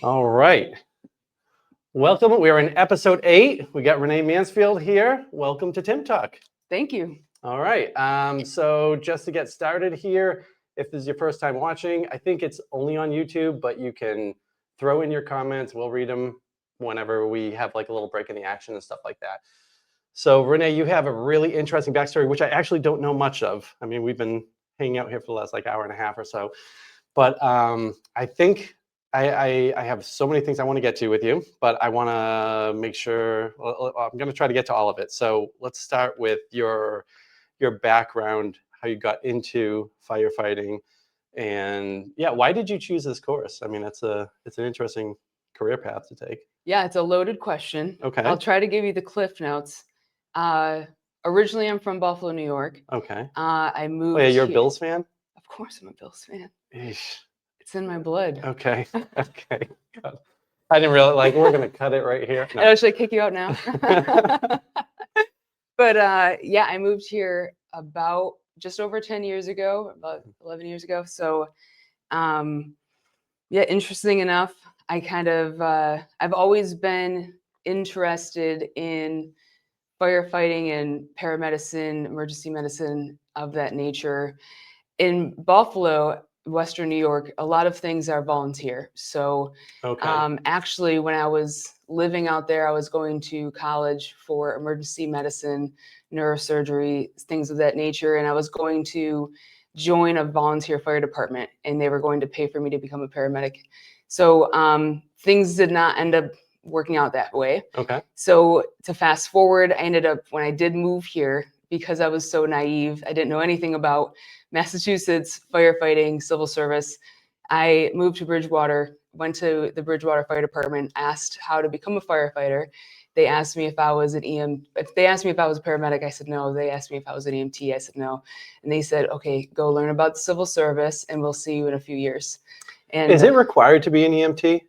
All right. Welcome. We are in episode 8. We got Renae Mansfield here. Welcome to Tim Talk. Thank you. All right. So just to get started here, if this is your first time watching, I think it's only on YouTube, but you can throw in your comments. We'll read them whenever we have like a little break in the action and stuff like that. So Renae, you have a really interesting backstory, which I actually don't know much of. I mean, we've been hanging out here for the last like hour and a half or so, but I think I have so many things I want to get to with you, but I want to make sure I'm going to try to get to all of it. So let's start with your background, how you got into firefighting, and yeah, why did you choose this course? I mean, it's an interesting career path to take. Yeah, it's a loaded question. Okay. I'll try to give you the cliff notes. Originally, I'm from Buffalo, New York. Okay. I moved. Wait, you're a Bills fan? Of course, I'm a Bills fan. Eesh. It's in my blood. Okay. Okay. God. I didn't realize, like, we're going to cut it right here. No. Should I kick you out now? But yeah, I moved here about just over 10 years ago, about 11 years ago. So yeah, interesting enough, I kind of, I've always been interested in firefighting and paramedicine, emergency medicine of that nature. In Buffalo, Western New York, a lot of things are volunteer. So Okay. actually, when I was living out there, I was going to college for emergency medicine, neurosurgery, things of that nature. And I was going to join a volunteer fire department, and they were going to pay for me to become a paramedic. So things did not end up working out that way. Okay. So to fast forward, I ended up, when I did move here, because I was so naive, I didn't know anything about Massachusetts firefighting, civil service. I moved to Bridgewater, went to the Bridgewater Fire Department, asked how to become a firefighter. They asked me if I was an if they asked me if I was a paramedic, I said no. They asked me if I was an EMT, I said no. And they said, okay, go learn about the civil service and we'll see you in a few years. And is it required to be an EMT?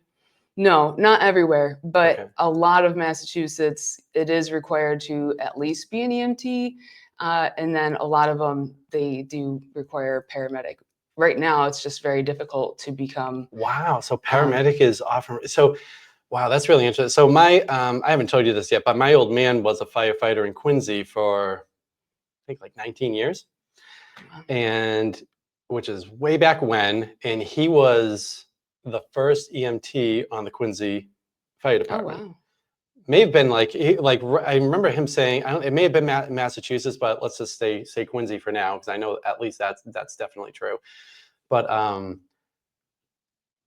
No, not everywhere, but Okay. a lot of Massachusetts, it is required to at least be an EMT. And then a lot of them, they do require paramedic. Right now, it's just very difficult to become. Wow. So paramedic is often, so wow, that's really interesting. So my, I haven't told you this yet, but my old man was a firefighter in Quincy for, I think like 19 years. And which is way back when, and he was the first EMT on the Quincy Fire Department. Oh, wow. May have been like I remember him saying, it may have been Massachusetts, but let's just say Quincy for now, because I know at least that's definitely true. But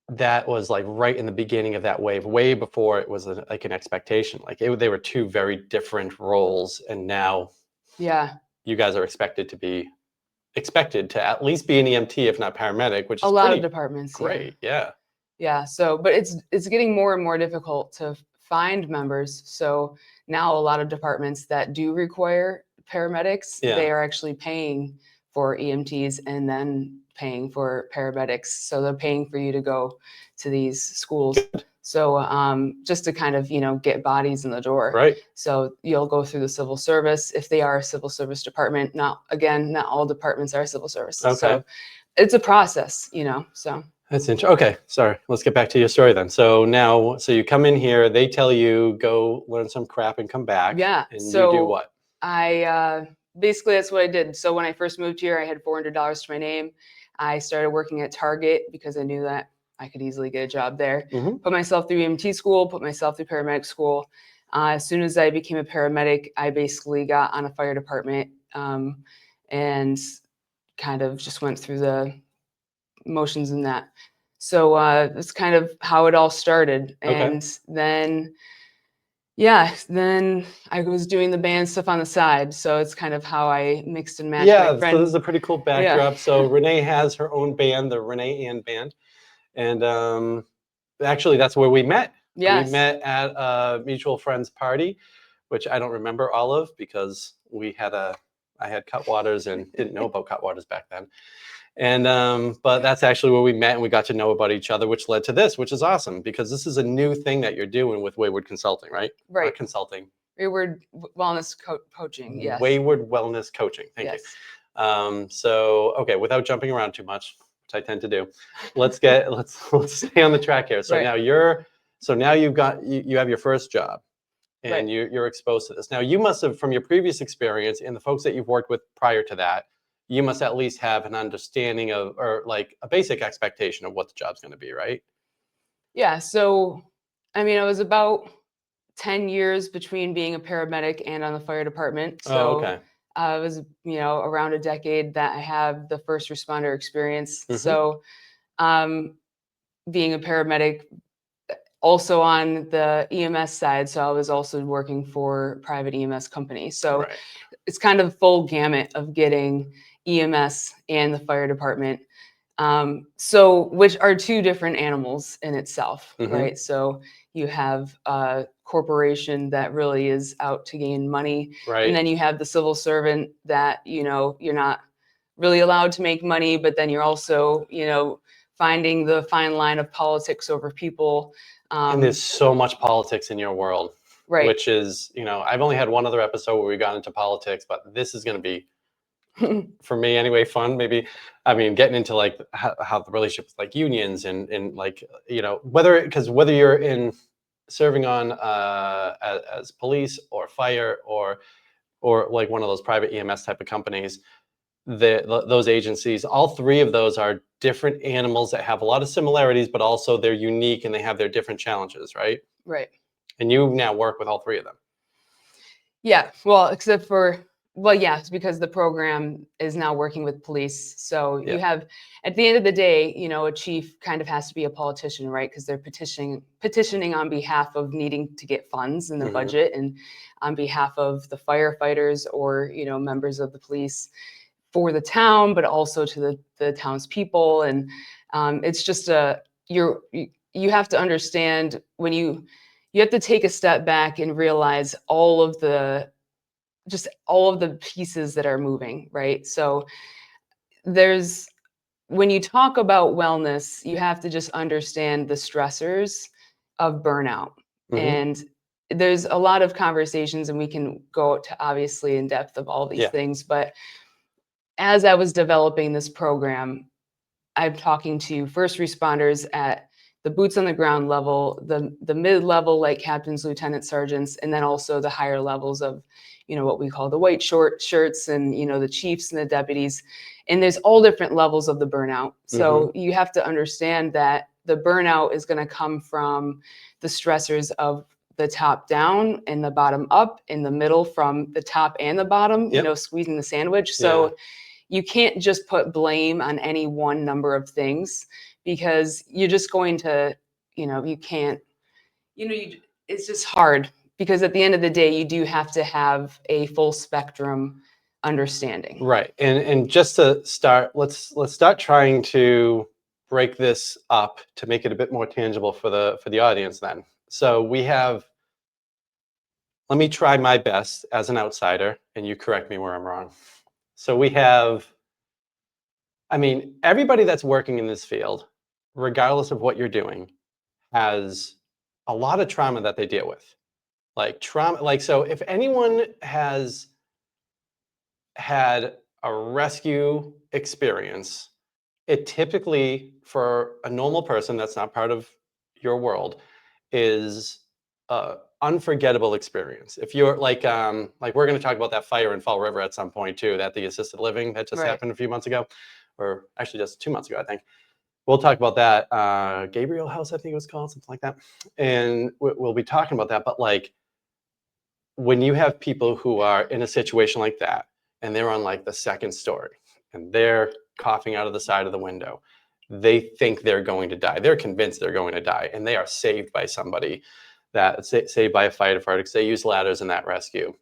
that was like right in the beginning of that wave, way before it was like an expectation. Like they were two very different roles, and now Yeah, you guys are expected to at least be an EMT, if not paramedic, which is a lot pretty of departments. great. Yeah. Yeah. So, but it's getting more and more difficult to find members. So now a lot of departments that do require paramedics, Yeah. they are actually paying for EMTs and then paying for paramedics. So they're paying for you to go to these schools. So just to kind of, get bodies in the door. Right. So you'll go through the civil service if they are a civil service department. Not all departments are civil service. Okay. So it's a process, so. That's interesting. Okay, sorry. Let's get back to your story then. So now, you come in here, they tell you go learn some crap and come back. Yeah. And So you do what? I basically that's what I did. So when I first moved here, I had $400 to my name. I started working at Target because I knew that I could easily get a job there. Mm-hmm. Put myself through EMT school, put myself through paramedic school. As soon as I became a paramedic, I basically got on a fire department and kind of just went through the motions in that. So that's kind of how it all started. And then I was doing the band stuff on the side. So it's kind of how I mixed and matched my friend. So this is a pretty cool backdrop. Yeah. So Renae has her own band, the Renae and Band. And actually that's where we met. Yes. We met at a mutual friend's party, which I don't remember all of because I had Cutwaters and didn't know about Cutwaters back then. And but that's actually where we met and we got to know about each other, which led to this, which is awesome because this is a new thing that you're doing with Wayward Consulting, right? Right. Not consulting. Wayward Wellness Coaching, yes. Wayward Wellness Coaching, thank you. So, okay, without jumping around too much, which I tend to do. Let's stay on the track here. So Right. now you have your first job, and Right. you're exposed to this. Now you must have, from your previous experience and the folks that you've worked with prior to that, you must at least have an understanding of, or like a basic expectation of what the job's going to be, right? Yeah. So, I mean, I was about 10 years between being a paramedic and on the fire department. Oh, So okay. I was, around a decade that I have the first responder experience. Mm-hmm. So, being a paramedic, also on the EMS side. So I was also working for private EMS companies. So Right. it's kind of full gamut of getting EMS and the fire department. So which are two different animals in itself, Mm-hmm. right? So you have a corporation that really is out to gain money, Right. and then you have the civil servant that you're not really allowed to make money, but then you're also finding the fine line of politics over people. And there's so much politics in your world, Right. which is, I've only had one other episode where we got into politics, but this is going to be, for me anyway, fun. Maybe, I mean, getting into like how the relationship with like unions and like, whether you're in serving on as police or fire or like one of those private EMS type of companies, those agencies, all three of those are different animals that have a lot of similarities, but also they're unique and they have their different challenges, right? Right. And you now work with all three of them. Yeah. Well, except for, it's because the program is now working with police. So Yeah. you have, at the end of the day, a chief kind of has to be a politician, right? Because they're petitioning on behalf of needing to get funds in the Mhm. budget, and on behalf of the firefighters or, members of the police for the town, but also to the townspeople. And it's just you have to understand when you have to take a step back and realize all of the pieces that are moving, right? So when you talk about wellness, you have to just understand the stressors of burnout. Mhm. And there's a lot of conversations, and we can go to obviously in depth of all these Yeah. things, but as I was developing this program, I'm talking to first responders at the boots on the ground level, the mid-level, like captains, lieutenants, sergeants, and then also the higher levels of, what we call the white shirts and, the chiefs and the deputies. And there's all different levels of the burnout. So you have to understand that the burnout is going to come from the stressors of the top down and the bottom up, in the middle from the top and the bottom, Yep. squeezing the sandwich. So you can't just put blame on any one number of things, because you're just going to, you can't, it's just hard, because at the end of the day, you do have to have a full spectrum understanding. Right. And just to start, let's start trying to break this up to make it a bit more tangible for the audience then. So let me try my best as an outsider, and you correct me where I'm wrong. So everybody that's working in this field, regardless of what you're doing, has a lot of trauma that they deal with. Like trauma, so if anyone has had a rescue experience, it typically, for a normal person that's not part of your world, is a unforgettable experience. If you're like we're going to talk about that fire in Fall River at some point too, that the assisted living that just Right. happened a few months ago, or actually just 2 months ago, I think. We'll talk about that. Gabriel House, I think it was called, something like that. And we'll be talking about that. But like, when you have people who are in a situation like that, and they're on like the second story, and they're coughing out of the side of the window, they think they're going to die. They're convinced they're going to die, and they are saved by somebody, saved by a firefighter, because they use ladders in that rescue.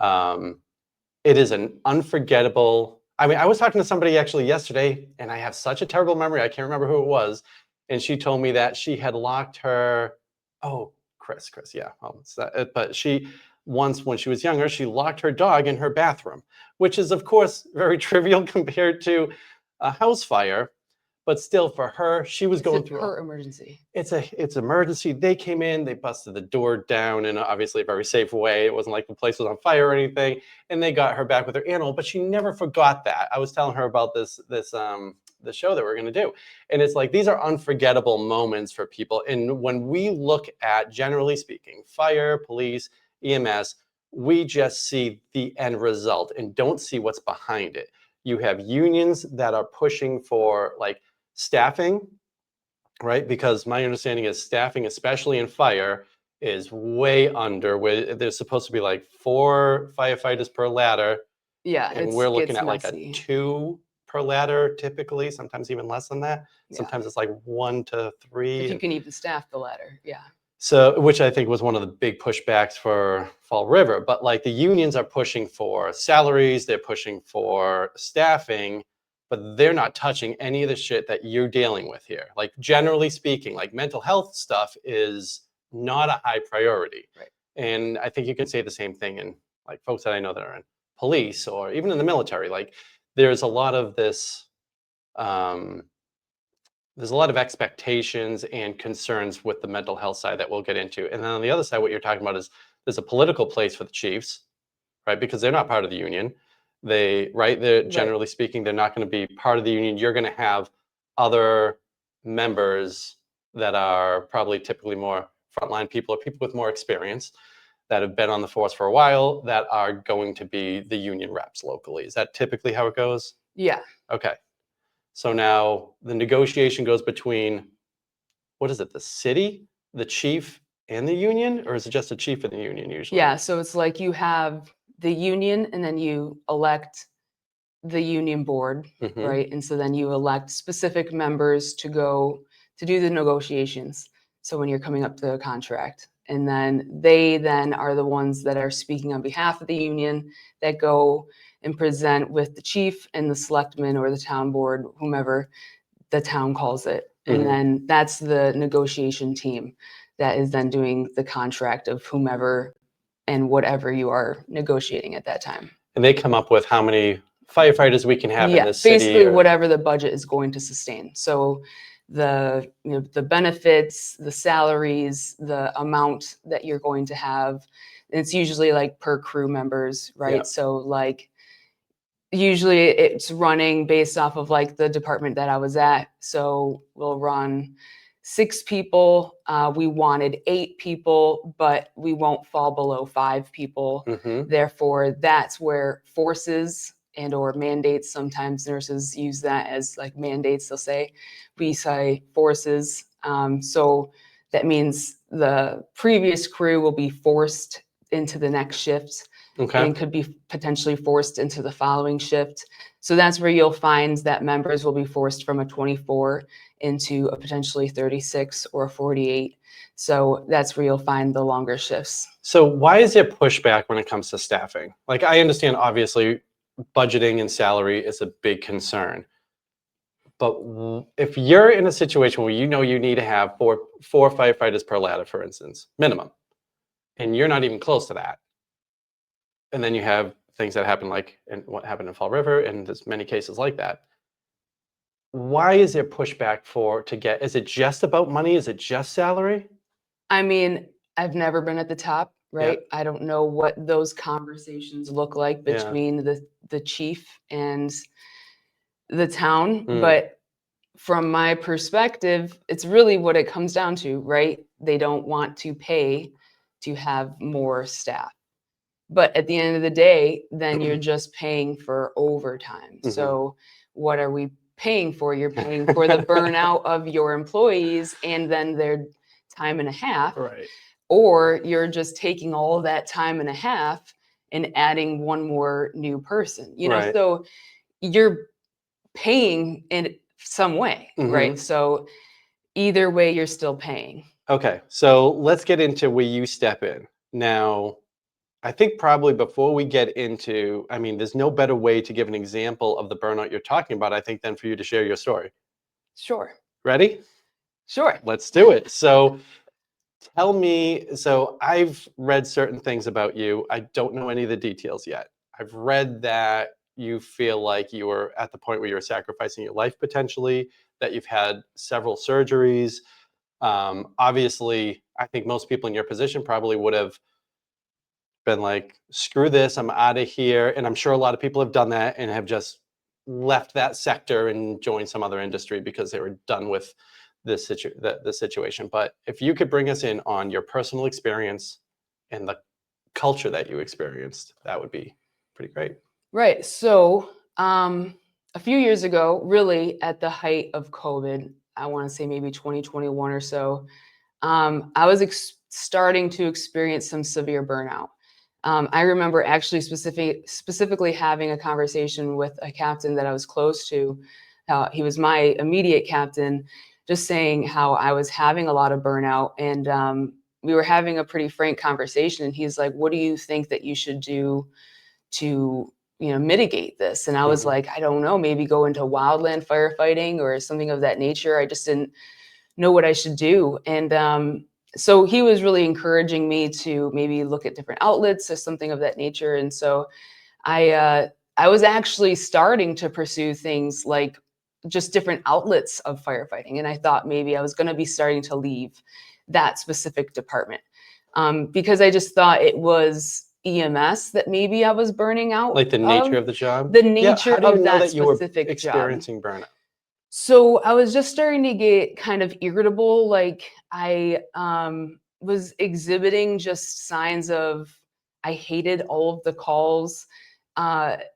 It is an unforgettable. I was talking to somebody actually yesterday, and I have such a terrible memory. I can't remember who it was, and she told me that she had locked her. Oh, Chris, yeah. Well, it's that, but she once, when she was younger, she locked her dog in her bathroom, which is, of course, very trivial compared to a house fire. But still, for her, she was going through her emergency. It's emergency. They came in, they busted the door down in obviously a very safe way. It wasn't like the place was on fire or anything, and they got her back with her animal. But she never forgot that. I was telling her about this the show that we're going to do. And it's like, these are unforgettable moments for people. And when we look at, generally speaking, fire, police, EMS, we just see the end result and don't see what's behind it. You have unions that are pushing for like staffing, right? Because my understanding is staffing, especially in fire, is way under where there's supposed to be like 4 firefighters per ladder. Yeah, And we're looking gets at like a messy. 2 per ladder, typically, sometimes even less than that. Yeah. Sometimes it's like 1 to 3. If you And can even staff the ladder, yeah. so, which I think was one of the big pushbacks for Fall River. But like the unions are pushing for salaries, they're pushing for staffing, but they're not touching any of the shit that you're dealing with here. Like generally speaking, like mental health stuff is not a high priority. Right. And I think you can say the same thing in like folks that I know that are in police or even in the military. Like there's a lot of this there's a lot of expectations and concerns with the mental health side that we'll get into. And then on the other side, what you're talking about is there's a political place for the chiefs, right? Because they're not part of the union. They're Right. generally speaking, they're not going to be part of the union. You're going to have other members that are probably typically more frontline people or people with more experience that have been on the force for a while that are going to be the union reps locally. Is that typically how it goes? Yeah. Okay. So now the negotiation goes between, what is it, the city, the chief, and the union? Or is it just the chief and the union usually? Yeah, so it's like you have the union and then you elect the union board, Mhm. right? And so then you elect specific members to go to do the negotiations. So when you're coming up to a contract, and then they then are the ones that are speaking on behalf of the union that go and present with the chief and the selectmen or the town board, whomever the town calls it. And Mhm. then that's the negotiation team that is then doing the contract of whomever and whatever you are negotiating at that time. And they come up with how many firefighters we can have in Yeah, this city. basically Or, whatever the budget is going to sustain. So the the benefits, the salaries, the amount that you're going to have, and it's usually like per crew members, right? Yeah. So like usually it's running based off of like the department that I was at. So we'll run 6 people. We wanted 8 people, but we won't fall below 5 people. Mhm. Therefore, that's where forces and or mandates, sometimes nurses use that as like mandates. They'll say, we say forces. So that means the previous crew will be forced into the next shift Okay. and could be potentially forced into the following shift. So that's where you'll find that members will be forced from a 24 into a potentially 36 or a 48. So that's where you'll find the longer shifts. So why is there pushback when it comes to staffing? Like I understand obviously budgeting and salary is a big concern. But if you're in a situation where you know you need to have four firefighters per ladder, for instance, minimum, and you're not even close to that, and then you have things that happen like what happened in Fall River, and there's many cases like that. Why is there pushback to get? Is it just about money? Is it just salary? I mean, I've never been at the top, right? Yeah. I don't know what those conversations look like Yeah. between the chief and the town, Mm. but from my perspective, it's really what it comes down to, right? They don't want to pay to have more staff. But at the end of the day, then you're just paying for overtime. Mhm. So what are we paying for? You're paying for the burnout of your employees and then their time and a half, Right. or you're just taking all of that time and a half and adding one more new person. Right. So you're paying in some way, right? Mhm. So either way, you're still paying. Okay, so let's get into where you step in. Now, I think probably before we get into, I mean, there's no better way to give an example of the burnout you're talking about, I think, than for you to share your story. Sure. Ready? Sure. Let's do it. So tell me, so I've read certain things about you. I don't know any of the details yet. I've read that you feel like you were at the point where you were sacrificing your life potentially, that you've had several surgeries. Obviously, I think most people in your position probably would have been like, screw this, I'm out of here. And I'm sure a lot of people have done that and have just left that sector and joined some other industry because they were done with this the situation. But if you could bring us in on your personal experience and the culture that you experienced, that would be pretty great. Right. So a few years ago, really at the height of COVID, I want to say maybe 2021 or so, I was starting to experience some severe burnout. I remember actually specifically having a conversation with a captain that I was close to. He was my immediate captain, just saying how I was having a lot of burnout. And we were having a pretty frank conversation. And he's like, what do you think that you should do to, mitigate this? And I was like, I don't know, maybe go into wildland firefighting or something of that nature. I just didn't know what I should do. And so he was really encouraging me to maybe look at different outlets or something of that nature. And so I was actually starting to pursue things like just different outlets of firefighting. And I thought maybe I was going to be starting to leave that specific department because I just thought it was EMS that maybe I was burning out. Like the nature of the job? The nature How do you of know that you were specific job. experiencing burnout? So I was just starting to get kind of irritable. Like I was exhibiting just signs of, I hated all of the calls,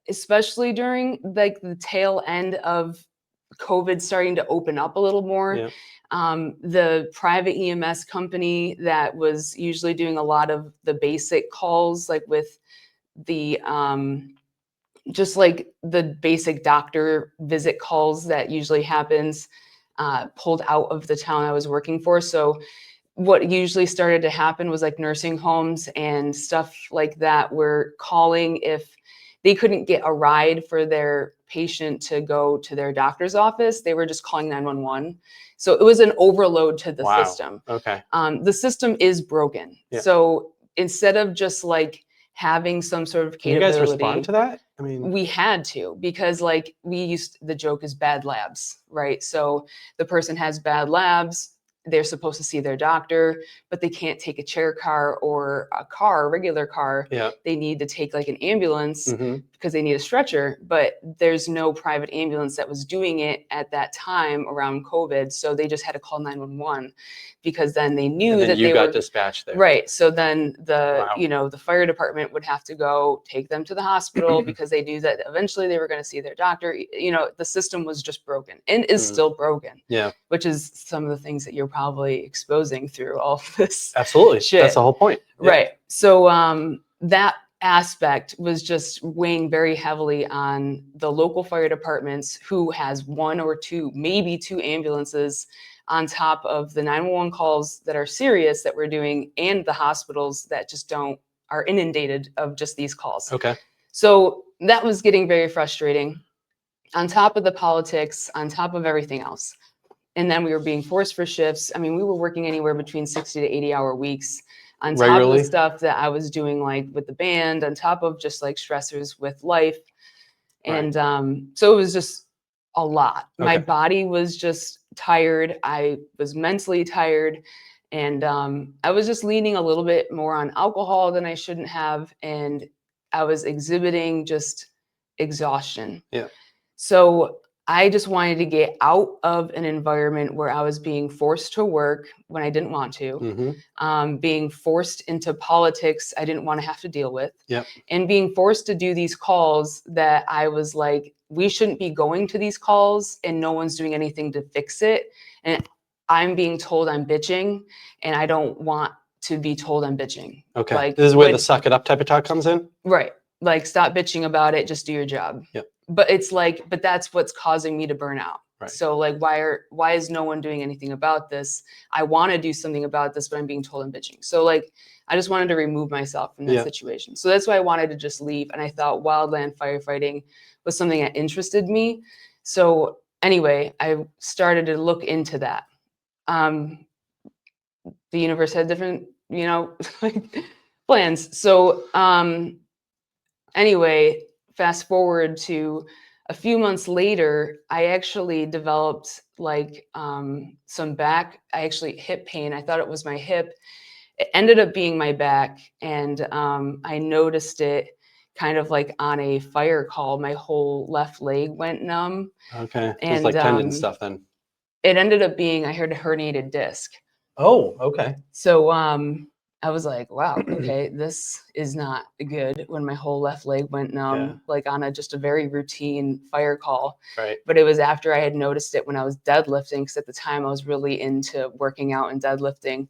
especially during like the tail end of COVID starting to open up a little more. Yeah. The private EMS company that was usually doing a lot of the basic calls, like with the just like the basic doctor visit calls that usually happens, pulled out of the town I was working for. So what usually started to happen was like nursing homes and stuff like that were calling if they couldn't get a ride for their patient to go to their doctor's office. They were just calling 911. So it was an overload to the system. Okay. The system is broken. Yeah. So instead of just like having some sort of capability. You guys respond to that? I mean, we had to, because like the joke is bad labs, right? So the person has bad labs, they're supposed to see their doctor, but they can't take a chair car or a regular car. yeah. They need to take like an ambulance Mhm. because they need a stretcher, but there's no private ambulance that was doing it at that time around COVID. So they just had to call 911 because then they knew And then that you they got were dispatched there. right. So then Wow. the fire department would have to go take them to the hospital because they knew that eventually they were going to see their doctor. The system was just broken and is still broken. Yeah. Which is some of the things that you're probably exposing through all of this. Absolutely. Shit. That's the whole point. Yeah. Right. So that aspect was just weighing very heavily on the local fire departments, who has one or two, maybe two ambulances on top of the 911 calls that are serious that we're doing, and the hospitals that just are inundated of just these calls. Okay. So that was getting very frustrating, on top of the politics, on top of everything else. And then we were being forced for shifts. I mean, we were working anywhere between 60 to 80-hour weeks on top Regularly? of the stuff that I was doing, like with the band, on top of just like stressors with life. And so it was just a lot. My Okay. body was just tired. I was mentally tired. And I was just leaning a little bit more on alcohol than I shouldn't have. And I was exhibiting just exhaustion. Yeah. So I just wanted to get out of an environment where I was being forced to work when I didn't want to, being forced into politics I didn't want to have to deal with, and being forced to do these calls that I was like, we shouldn't be going to these calls and no one's doing anything to fix it. And I'm being told I'm bitching, and I don't want to be told I'm bitching. Okay. Like, this is where the suck it up type of talk comes in? Right. Like, stop bitching about it, just do your job. Yep. But it's like, but that's what's causing me to burn out. Right. So like, why is no one doing anything about this? I want to do something about this, but I'm being told I'm bitching. So like, I just wanted to remove myself from that situation. So that's why I wanted to just leave. And I thought wildland firefighting was something that interested me. So anyway, I started to look into that. The universe had different, plans. So anyway, fast forward to a few months later, I actually developed like hip pain. I thought it was my hip. It ended up being my back, and I noticed it kind of like on a fire call, my whole left leg went numb. Okay. It was And like tendon stuff then. it ended up being, I heard, a herniated disc. Oh, okay. So I was like, wow, okay, this is not good when my whole left leg went numb, like on just a very routine fire call. Right. But it was after I had noticed it when I was deadlifting, because at the time I was really into working out and deadlifting.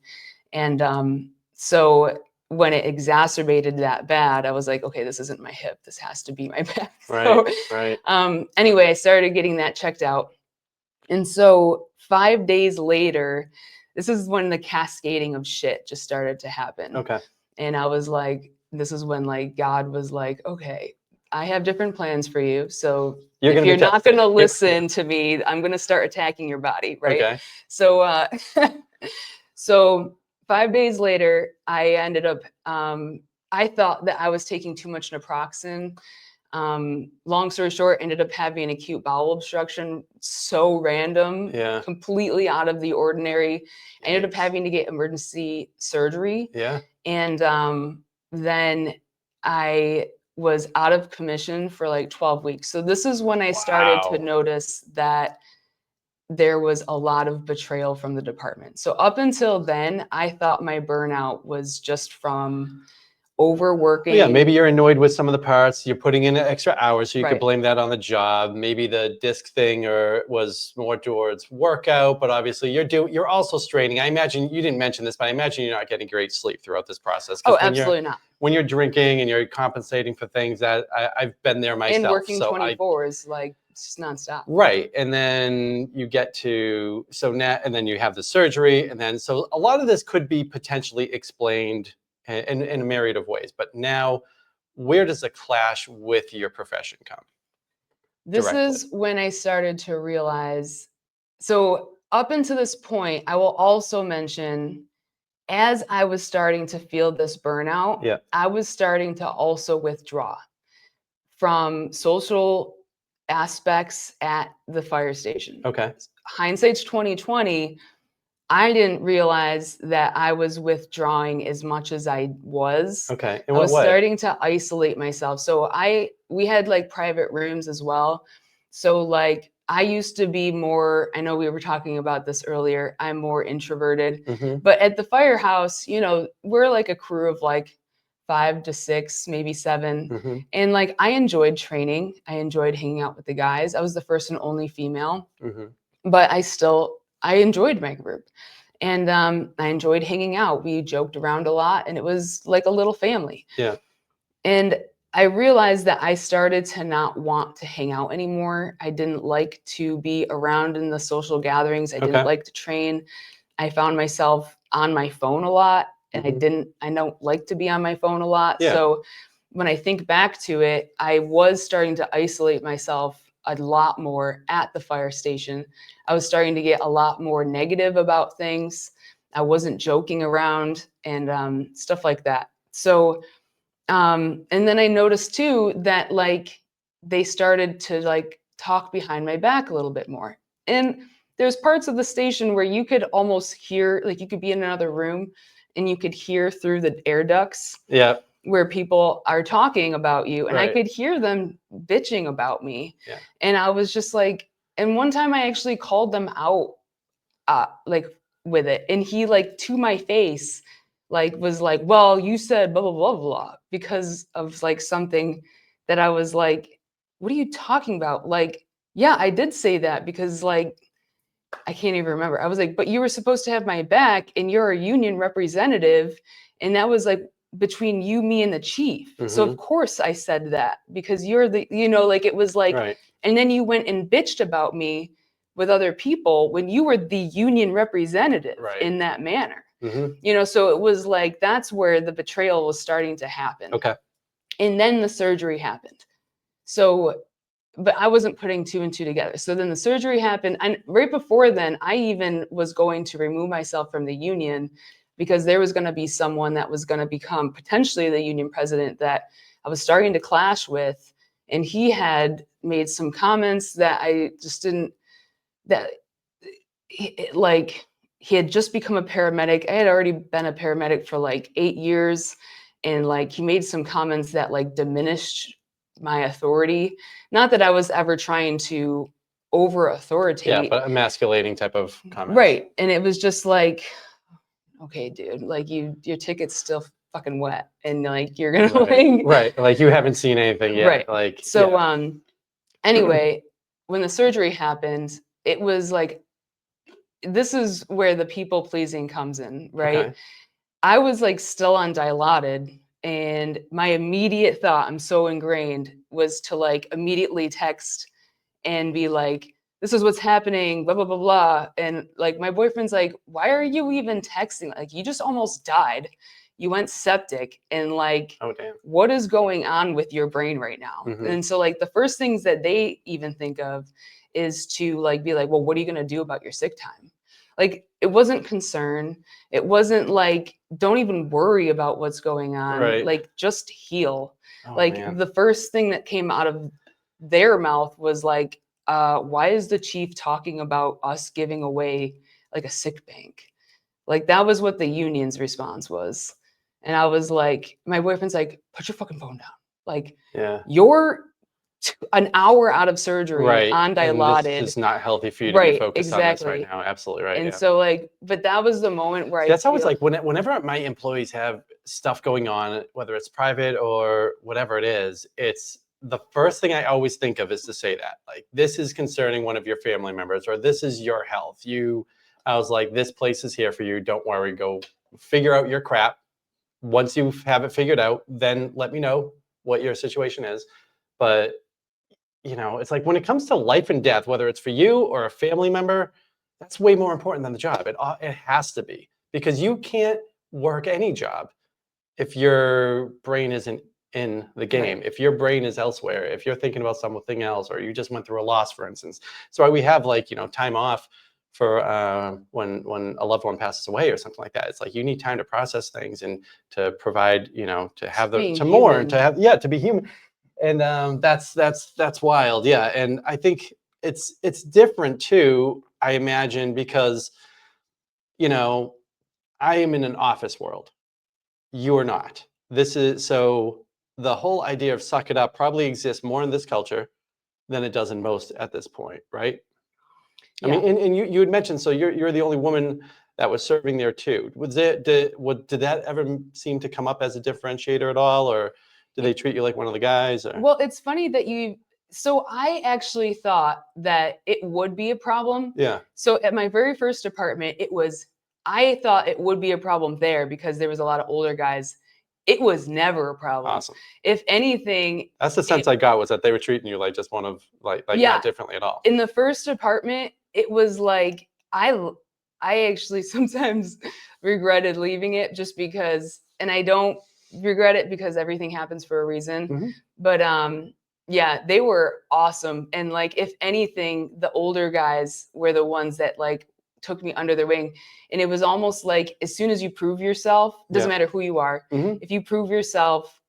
And so when it exacerbated that bad, I was like, okay, this isn't my hip. This has to be my back. Right. Right. Anyway, I started getting that checked out. And so 5 days later, this is when the cascading of shit just started to happen. Okay. And I was like, this is when like God was like, okay, I have different plans for you. So if you're not going to listen to me, I'm going to start attacking your body. Right. Okay. So, so 5 days later, I ended up, I thought that I was taking too much naproxen. Long story short, ended up having an acute bowel obstruction, so random, completely out of the ordinary. I ended up having to get emergency surgery. Yeah. And then I was out of commission for like 12 weeks. So this is when I started to notice that there was a lot of betrayal from the department. So up until then, I thought my burnout was just from overworking. Well, yeah, maybe you're annoyed with some of the parts. You're putting in extra hours, so you could Right. blame that on the job. Maybe the disc thing was more towards workout, but obviously you're also straining. I imagine you didn't mention this, but I imagine you're not getting great sleep throughout this process. Oh, absolutely not. When you're drinking and you're compensating for things, that I've been there myself. And working 24 is like just nonstop. Right. And then you get to, and then you have the surgery. And then, so a lot of this could be potentially explained in a myriad of ways. But now, where does the clash with your profession come? This is when I started to realize, so up until this point, I will also mention, as I was starting to feel this burnout, I was starting to also withdraw from social aspects at the fire station. Okay. Hindsight's 2020. I didn't realize that I was withdrawing as much as I was. Okay. I was starting to isolate myself. So we had like private rooms as well. So like I used to be more, I know we were talking about this earlier, I'm more introverted. But at the firehouse, you know, we're like a crew of like 5 to 6, maybe 7. And like I enjoyed training. I enjoyed hanging out with the guys. I was the first and only female. But I enjoyed my group, and I enjoyed hanging out. We joked around a lot, and it was like a little family. Yeah. And I realized that I started to not want to hang out anymore. I didn't like to be around in the social gatherings. I didn't like to train. I found myself on my phone a lot, and I don't like to be on my phone a lot. So when I think back to it, I was starting to isolate myself a lot more at the fire station. I was starting to get a lot more negative about things. I wasn't joking around and stuff like that. So, and then I noticed too that like they started to like talk behind my back a little bit more. And there's parts of the station where you could almost hear, like you could be in another room and you could hear through the air ducts. Yeah. Where people are talking about you, and I could hear them bitching about me. And I was just like, and one time I actually called them out like with it, and he like to my face like was like, well, you said blah blah blah blah, because of like something that I was like, what are you talking about? Like, yeah, I did say that, because like I can't even remember. I was like, but you were supposed to have my back, and you're a union representative, and that was like between you, me, and the chief. So of course I said that, because you're the, you know, like it was like, and then you went and bitched about me with other people when you were the union representative in that manner. You know, so it was like, that's where the betrayal was starting to happen. And then the surgery happened. So, but I wasn't putting 2 and 2 together. So then the surgery happened. And right before then, I even was going to remove myself from the union, because there was going to be someone that was going to become potentially the union president that I was starting to clash with. And he had made some comments that I just didn't, like he had just become a paramedic. I had already been a paramedic for like 8 years. and like he made some comments that like diminished my authority. Not that I was ever trying to over authoritate. Yeah, but emasculating type of comments. Right. And it was just like, okay, dude, like your ticket's still fucking wet, and like you're gonna right. Like you haven't seen anything yet. Right. Like so anyway, when the surgery happened, it was like, this is where the people pleasing comes in, right? Okay. I was like still on Dilaudid, and my immediate thought, I'm so ingrained, was to like immediately text and be like, this is what's happening, blah, blah, blah, blah. And like my boyfriend's like, why are you even texting? Like, you just almost died. You went septic, and like, Oh, damn. what is going on with your brain right now? Mhm. And so like the first things that they even think of is to like be like, well, what are you going to do about your sick time? Like, it wasn't concern. It wasn't like, don't even worry about what's going on. Right. Like, just heal. Oh, Like, man. the first thing that came out of their mouth was like, why is the chief talking about us giving away like a sick bank? Like, that was what the union's response was. And I was like, my boyfriend's like, put your fucking phone down. Like, Yeah. you're an hour out of surgery Right. on And Dilaudid. this is not healthy for you to be Right, focused on this right exactly. now. Absolutely right. And Yeah. so like, but that was the moment where I That's always feel like whenever my employees have stuff going on, whether it's private or whatever it is, it's the first thing I always think of is to say that, like, this is concerning one of your family members, or this is your health. I was like, this place is here for you. Don't worry. Go figure out your crap. Once you have it figured out, then let me know what your situation is. But it's like when it comes to life and death, whether it's for you or a family member, that's way more important than the job. It has to be, because you can't work any job if your brain isn't in the game, if your brain is elsewhere, if you're thinking about something else, or you just went through a loss, for instance. So we have like, time off for when a loved one passes away or something like that. It's like you need time to process things and to provide, to have being to mourn, human. to have, to be human. And that's wild. Yeah. And I think it's different too, I imagine, because I am in an office world. You are not. So the whole idea of suck it up probably exists more in this culture than it does in most at this point, right? I Yeah. mean, and you had mentioned, so you're the only woman that was serving there too. Did that ever seem to come up as a differentiator at all, or did they treat you like one of the guys? Or? Well, it's funny that so I actually thought that it would be a problem. Yeah. So at my very first apartment, I thought it would be a problem there because there was a lot of older guys. It was never a problem. Awesome. If anything, that's the sense I got, was that they were treating you like just one of like Yeah. not differently at all. In the first apartment, it was like I actually sometimes regretted leaving it just because, and I don't regret it because everything happens for a reason. Mhm. But yeah, they were awesome. And like, if anything, the older guys were the ones that like took me under their wing. And it was almost like, as soon as you prove yourself, doesn't matter who you are, Mhm. if you prove yourself,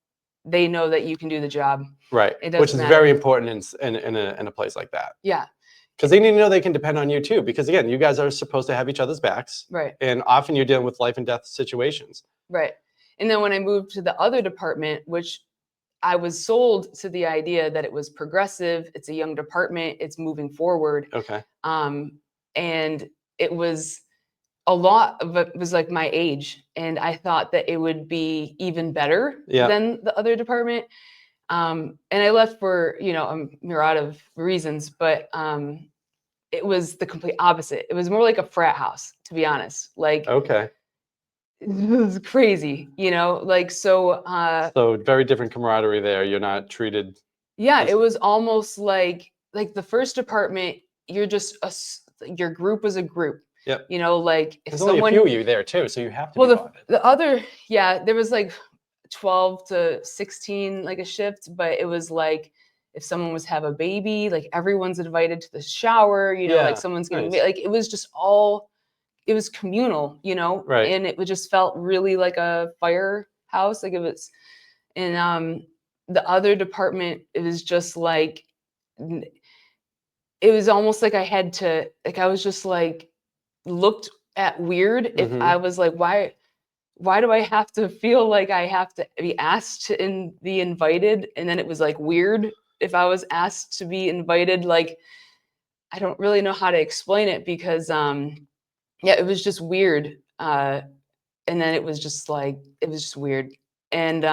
they know that you can do the job. Right. It doesn't Which is matter. very important in a place like that. Yeah. Because they need to know they can depend on you too. Because again, you guys are supposed to have each other's backs. Right. And often you're dealing with life and death situations. Right. And then when I moved to the other department, which I was sold to the idea that it was progressive, it's a young department, it's moving forward. Okay. And it was a lot of it was like my age, and I thought that it would be even better than the other department. And I left for, a myriad of reasons, but it was the complete opposite. It was more like a frat house, to be honest. Like, okay. It was crazy, like, so very different camaraderie there. You're not treated. Yeah, it was almost like the first department, your group was a group. Yep. Like if There's someone, only a few of you there too, so you have to. Well, the other, there was like 12 to 16 like a shift, but it was like if someone was have a baby, like everyone's invited to the shower, like someone's getting like it was just all. It was communal, Right. And it just felt really like a firehouse. Like it was, and the other department, it was just like, it was almost like I had to, like, I was just like, looked at weird if I was like, why why do I have to feel like I have to be asked to be invited? And then it was like weird if I was asked to be invited. Like, I don't really know how to explain it because, yeah, it was just weird. And then it was just like, it was just weird. And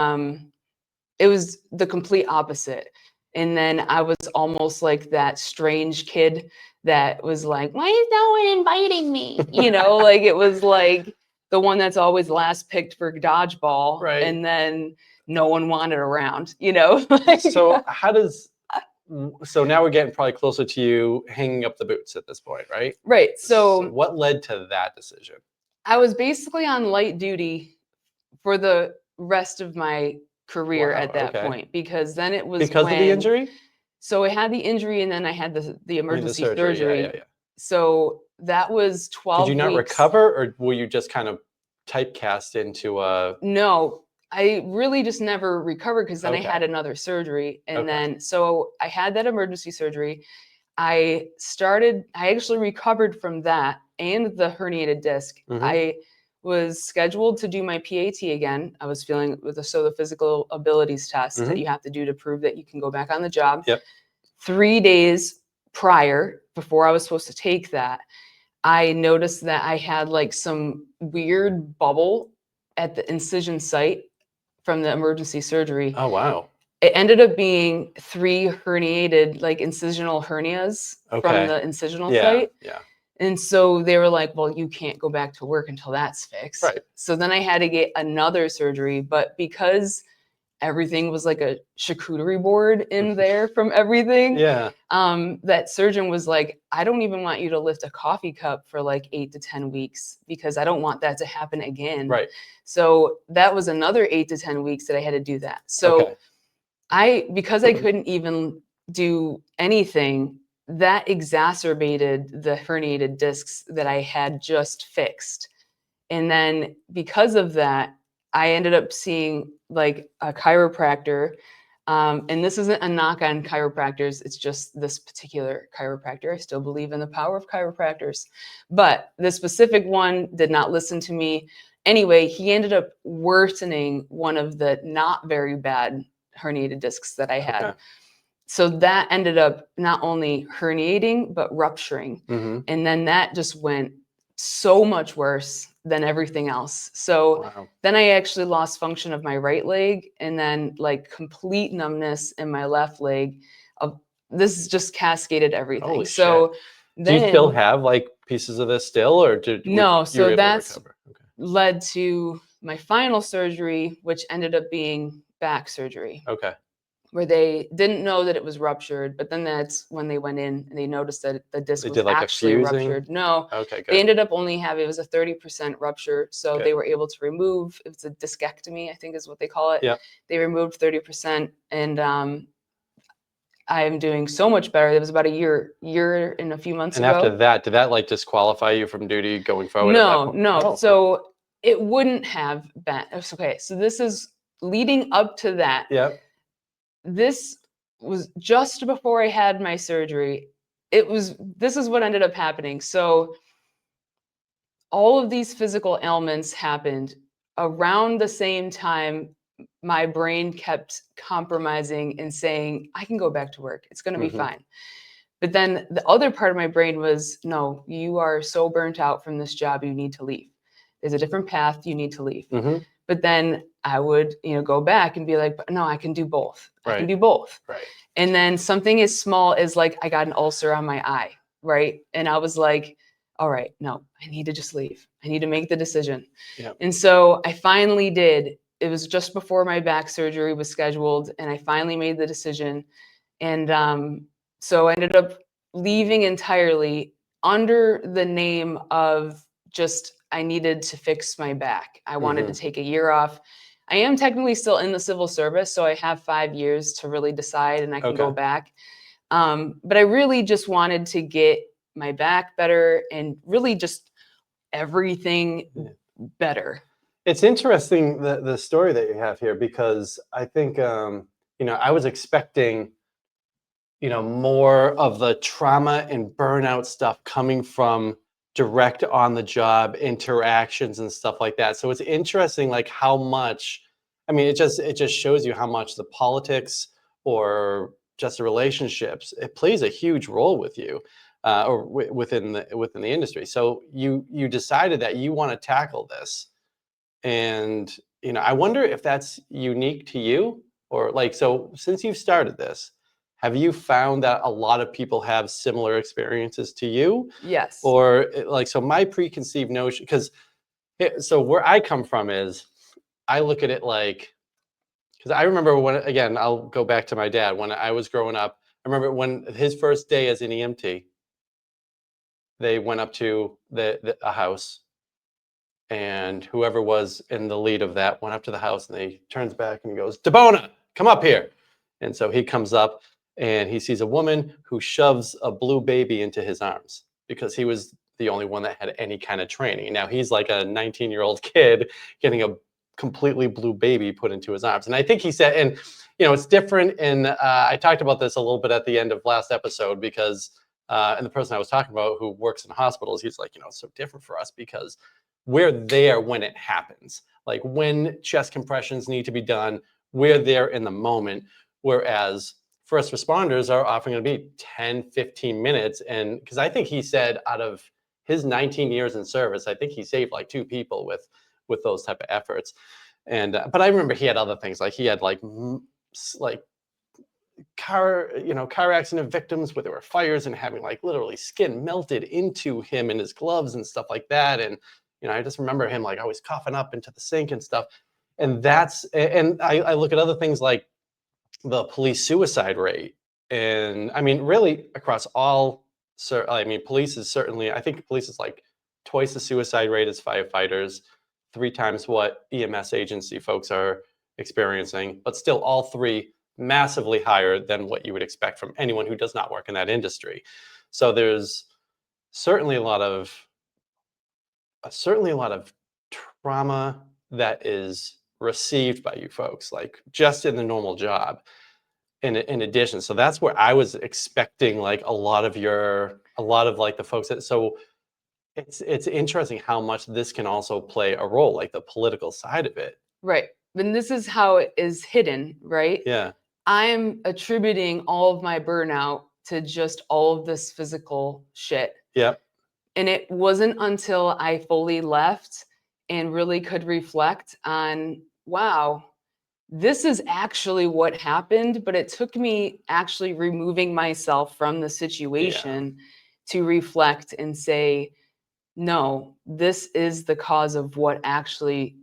it was the complete opposite. And then I was almost like that strange kid that was like, why is no one inviting me? You know, like it was like the one that's always last picked for dodgeball. Right. And then no one wanted around, you know? Like, So so now we're getting probably closer to you hanging up the boots at this point, right? right. So What led to that decision? I was basically on light duty for the rest of my career Wow, at that okay. point, because then it was Because of the injury? So I had the injury and then I had the I mean, the emergency surgery. surgery. Yeah. So that was 12 Did you not weeks. recover, or were you just kind of typecast into a? No, I really just never recovered because then I Okay. had another surgery. And Okay. then, so I had that emergency surgery. I actually recovered from that and the herniated disc. Mhm. I was scheduled to do my PAT again. I was feeling the physical abilities test that you have to do to prove that you can go back on the job. Yep. 3 days prior, before I was supposed to take that, I noticed that I had like some weird bubble at the incision site from the emergency surgery. Oh, wow. It ended up being 3 herniated, like incisional hernias from the incisional site. Yeah. And so they were like, well, you can't go back to work until that's fixed. Right. So then I had to get another surgery. But because everything was like a charcuterie board in there from everything, Yeah. that surgeon was like, I don't even want you to lift a coffee cup for like 8 to 10 weeks because I don't want that to happen again. Right. So that was another 8 to 10 weeks that I had to do that. So because I couldn't even do anything, that exacerbated the herniated discs that I had just fixed. And then because of that, I ended up seeing like a chiropractor. And this isn't a knock on chiropractors. It's just this particular chiropractor. I still believe in the power of chiropractors. But this specific one did not listen to me. Anyway, he ended up worsening one of the not very bad herniated discs that I had. Okay. So that ended up not only herniating, but rupturing. And then that just went so much worse than everything else. So Wow. then I actually lost function of my right leg and then like complete numbness in my left leg. This just cascaded everything. Holy so shit. then, Do you still have like pieces of this still, or no, you so were able to that's recover? Okay. led to my final surgery, which ended up being back surgery. Okay. Where they didn't know that it was ruptured, but then that's when they went in and they noticed that the disc They was did like a actually fusing? ruptured. No, Okay, they good. ended up only having, it was a 30% rupture. So Good. they were able to remove, it's a discectomy, I think is what they call it. Yeah. They removed 30%. And I'm doing so much better. It was about a year and a few months And ago. after that, did that like disqualify you from duty going forward? At that point? No. Oh, So it wouldn't have been. Okay. So this is leading up to that. yeah. This was just before I had my surgery. This is what ended up happening. So all of these physical ailments happened around the same time. My brain kept compromising and saying, I can go back to work. It's going to be fine. But then the other part of my brain was, no, you are so burnt out from this job, you need to leave. There's a different path, you need to leave. But then I would, go back and be like, but no, I can do both. I can do both. Right. And then something as small as like, I got an ulcer on my eye, right? And I was like, all right, no, I need to just leave. I need to make the decision. Yep. And so I finally did. It was just before my back surgery was scheduled, and I finally made the decision. And so I ended up leaving entirely under the name of just, I needed to fix my back. I wanted to take a year off. I am technically still in the civil service, so I have 5 years to really decide and I can go back. But I really just wanted to get my back better and really just everything better. It's interesting the story that you have here, because I think I was expecting more of the trauma and burnout stuff coming from direct on the job interactions and stuff like that. So it's interesting, like how much, I mean, it just shows you how much the politics or just the relationships, it plays a huge role with you, or within the industry. So you decided that you want to tackle this, and I wonder if that's unique to you, or like, so since you've started this, have you found that a lot of people have similar experiences to you? Yes. Or like, so my preconceived notion, because so where I come from is, I look at it like, because I remember when, again, I'll go back to my dad. When I was growing up, I remember when his first day as an EMT, they went up to a house, and whoever was in the lead of that went up to the house, and he turns back and he goes, "Debona, come up here." And so he comes up and he sees a woman who shoves a blue baby into his arms, because he was the only one that had any kind of training. Now he's like a 19-year-old kid getting a completely blue baby put into his arms. And I think he said, and it's different. And I talked about this a little bit at the end of last episode, because and the person I was talking about who works in hospitals, he's like, it's so different for us because we're there when it happens. Like when chest compressions need to be done, we're there in the moment. Whereas first responders are often going to be 10, 15 minutes. And because I think he said out of his 19 years in service, I think he saved like 2 people with those type of efforts. And but I remember he had other things, like he had like car accident victims where there were fires and having like literally skin melted into him and his gloves and stuff like that. And I just remember him like always coughing up into the sink and stuff. And I look at other things like the police suicide rate. And I mean, really across all, I mean, police is certainly, I think police is like twice the suicide rate as firefighters, 3 times what EMS agency folks are experiencing, but still all 3 massively higher than what you would expect from anyone who does not work in that industry. So there's certainly a lot of trauma that is received by you folks, like just in the normal job. In addition, so that's where I was expecting like a lot of like the folks that, so it's interesting how much this can also play a role, like the political side of it. Right. And this is how it is hidden, right? Yeah. I'm attributing all of my burnout to just all of this physical shit. Yep. And it wasn't until I fully left and really could reflect on, wow, this is actually what happened. But it took me actually removing myself from the situation to reflect and say, no, this is the cause of what actually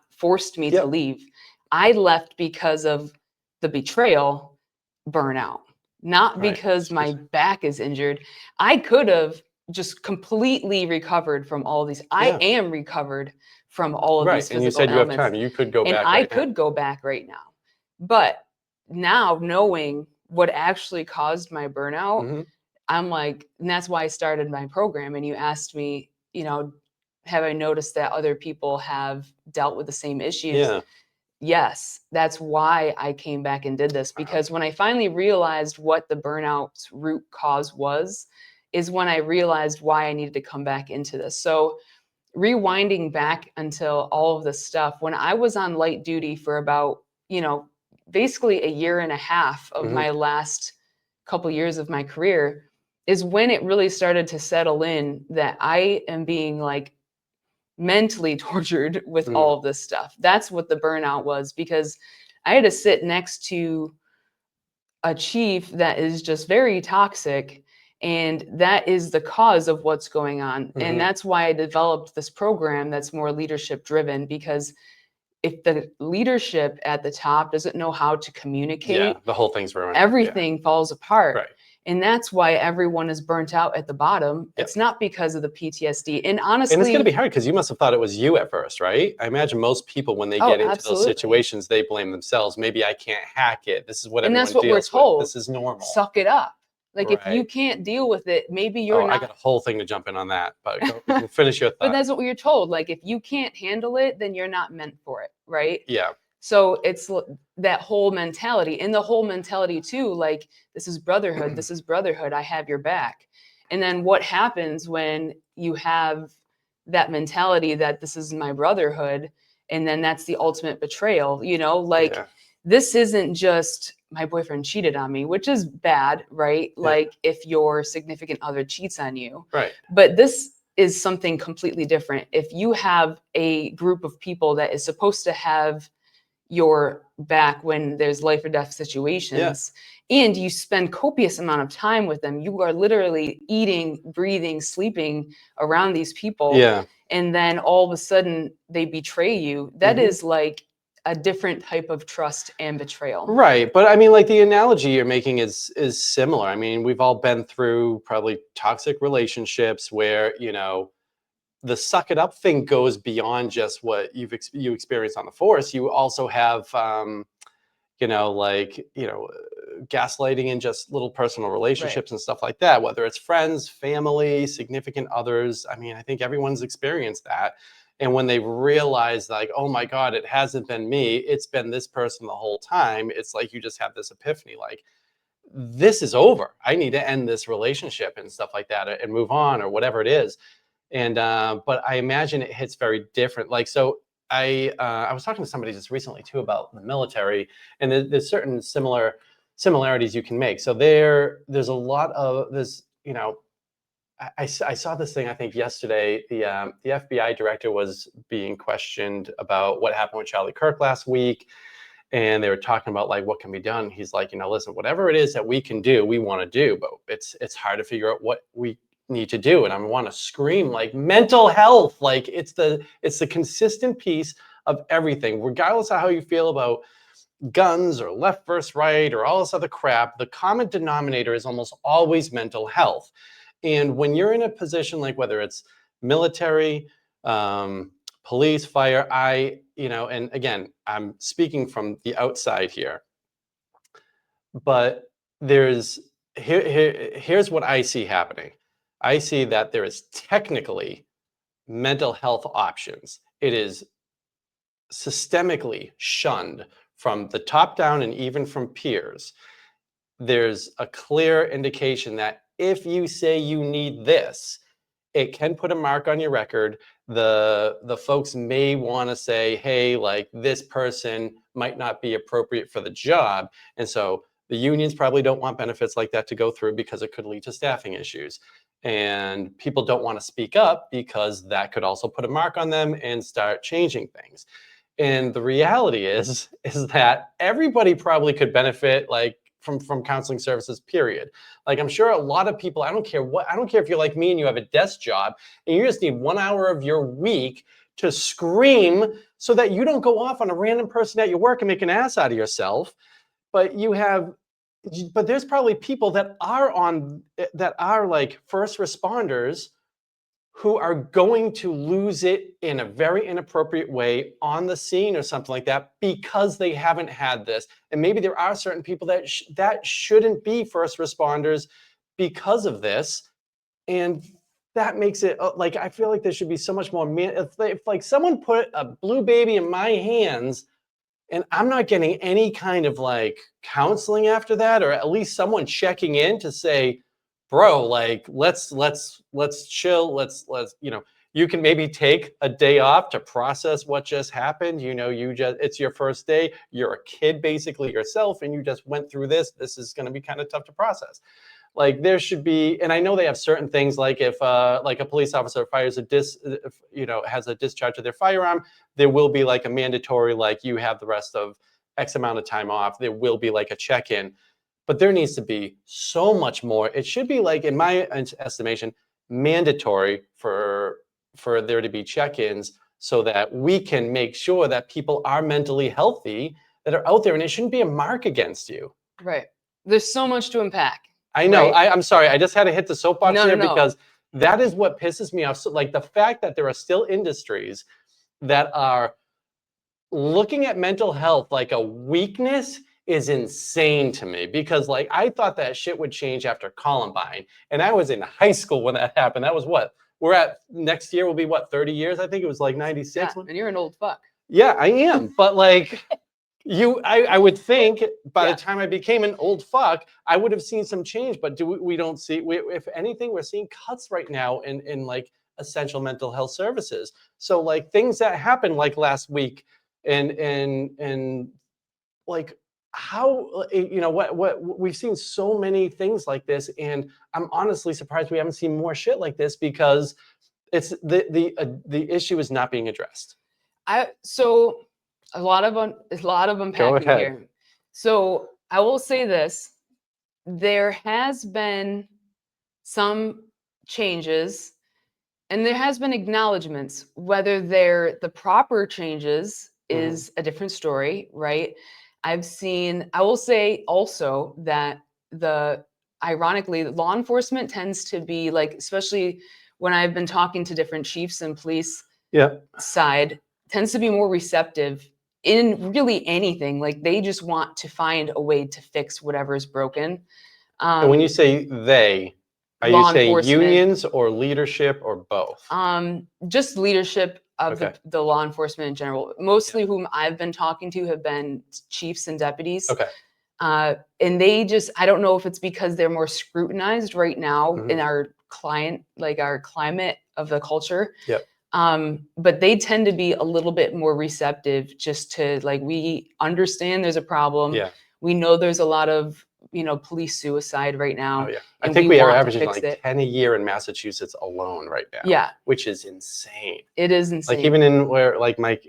forced me to leave. I left because of the betrayal, burnout, not because my back is injured. I could have just completely recovered from all these. I am recovered from all of these physical and you said ailments. You have time. You could go and back. I could go back right now. But now knowing what actually caused my burnout, I'm like, and that's why I started my program. And you asked me, have I noticed that other people have dealt with the same issues? Yeah. Yes, that's why I came back and did this, because when I finally realized what the burnout's root cause was, is when I realized why I needed to come back into this. So rewinding back until all of this stuff, when I was on light duty for about, basically a year and a half of my last couple years of my career, is when it really started to settle in that I am being like mentally tortured with all of this stuff. That's what the burnout was, because I had to sit next to a chief that is just very toxic, and that is the cause of what's going on. And that's why I developed this program that's more leadership driven, because if the leadership at the top doesn't know how to communicate, the whole thing's ruined. Everything falls apart. Right. And that's why everyone is burnt out at the bottom. It's not because of the PTSD. And honestly, and it's going to be hard, because you must have thought it was you at first, right? I imagine most people, when they get into those situations, they blame themselves. Maybe I can't hack it. This is what everyone deals with. And that's what we're told. This is normal. Suck it up. Like if you can't deal with it, maybe you're not. I got a whole thing to jump in on that, but go, finish your thought. But that's what we're told. Like if you can't handle it, then you're not meant for it, right? Yeah. So it's that whole mentality, and the whole mentality too, like this is brotherhood, I have your back. And then what happens when, you have that mentality that this is my brotherhood, and then that's the ultimate betrayal, you know, like Yeah. this isn't just my boyfriend cheated on me, which is bad, right? Yeah. Like if your significant other cheats on you. Right. But this is something completely different. If you have a group of people that is supposed to have your back when there's life or death situations, and you spend copious amount of time with them, you are literally eating, breathing, sleeping around these people, Yeah. and then all of a sudden they betray you. That is like a different type of trust and betrayal. Right. But I mean, like the analogy you're making is similar. I mean, we've all been through probably toxic relationships where, you know, the suck it up thing goes beyond just what you experience on the force. You also have, you know, like, you know, gaslighting in just little personal relationships and stuff like that, whether it's friends, family, significant others. I mean, I think everyone's experienced that. And when they realize, like, oh my God, it hasn't been me, it's been this person the whole time, it's like you just have this epiphany, like, this is over. I need to end this relationship and stuff like that and move on or whatever it is. And but I imagine it hits very different. Like, so I was talking to somebody just recently too about the military, and there's certain similarities you can make. So there's a lot of this, you know. I saw this thing, I think yesterday. The FBI director was being questioned about what happened with Charlie Kirk last week, and they were talking about like what can be done. He's like, you know, listen, whatever it is that we can do, we want to do, but it's hard to figure out what we need to do. And I want to scream like mental health, like it's the consistent piece of everything, regardless of how you feel about guns or left versus right or all this other crap. The common denominator is almost always mental health. And when you're in a position like whether it's military, police, fire, you know, and again, I'm speaking from the outside here, but here's what I see happening. I see that there is technically mental health options. It is systemically shunned from the top down and even from peers. There's a clear indication that if you say you need this, it can put a mark on your record. The folks may want to say, hey, like this person might not be appropriate for the job. And so the unions probably don't want benefits like that to go through because it could lead to staffing issues. And people don't want to speak up because that could also put a mark on them and start changing things. And the reality is that everybody probably could benefit like from counseling services, period. Like I'm sure a lot of people, I don't care if you're like me and you have a desk job and you just need 1 hour of your week to scream so that you don't go off on a random person at your work and make an ass out of yourself. But there's probably people that are like first responders who are going to lose it in a very inappropriate way on the scene or something like that because they haven't had this. And maybe there are certain people that shouldn't be first responders because of this. And that makes it like, I feel like there should be so much more. If like someone put a blue baby in my hands and I'm not getting any kind of like counseling after that, or at least someone checking in to say, bro, like let's chill, let's you know, you can maybe take a day off to process what just happened. You know, it's your first day, you're a kid basically yourself, and you just went through this is going to be kind of tough to process. Like there should be, and I know they have certain things, like if like a police officer fires has a discharge of their firearm, there will be like a mandatory, like you have the rest of X amount of time off. There will be like a check-in. But there needs to be so much more. It should be, like, in my estimation, mandatory for there to be check-ins so that we can make sure that people are mentally healthy that are out there, and it shouldn't be a mark against you. Right. There's so much to unpack. I know. Right? I'm sorry. I just had to hit the soapbox No, here no, no. because that is what pisses me off. So, like the fact that there are still industries that are looking at mental health like a weakness is insane to me, because like I thought that shit would change after Columbine, and I was in high school when that happened. That was what we're at next year will be, what, 30 years? I think it was like 96. Yeah, and you're an old fuck. Yeah, I am. But like I would think by Yeah. the time I became an old fuck, I would have seen some change, but we don't see, if anything, we're seeing cuts right now in like essential mental health services. So like things that happened like last week and like how what we've seen so many things like this, and I'm honestly surprised we haven't seen more shit like this because it's the issue is not being addressed. So a lot of unpacking ahead. here. So I will say this: there has been some changes, and there has been acknowledgments. Whether they're the proper changes is a different story, right? I will say also that ironically, law enforcement tends to be like, especially when I've been talking to different chiefs and police side, tends to be more receptive in really anything. Like they just want to find a way to fix whatever is broken. And when you say they, are you saying unions or leadership or both? Just leadership of the law enforcement in general. Mostly whom I've been talking to have been chiefs and deputies. Okay. And they just, I don't know if it's because they're more scrutinized right now in our climate of the culture. Yep. But they tend to be a little bit more receptive just to like, we understand there's a problem. Yeah. We know there's a lot of, police suicide right now. Oh, yeah. I think we are averaging like 10 a year in Massachusetts alone right now. Yeah. Which is insane. It is insane. Like even in where like my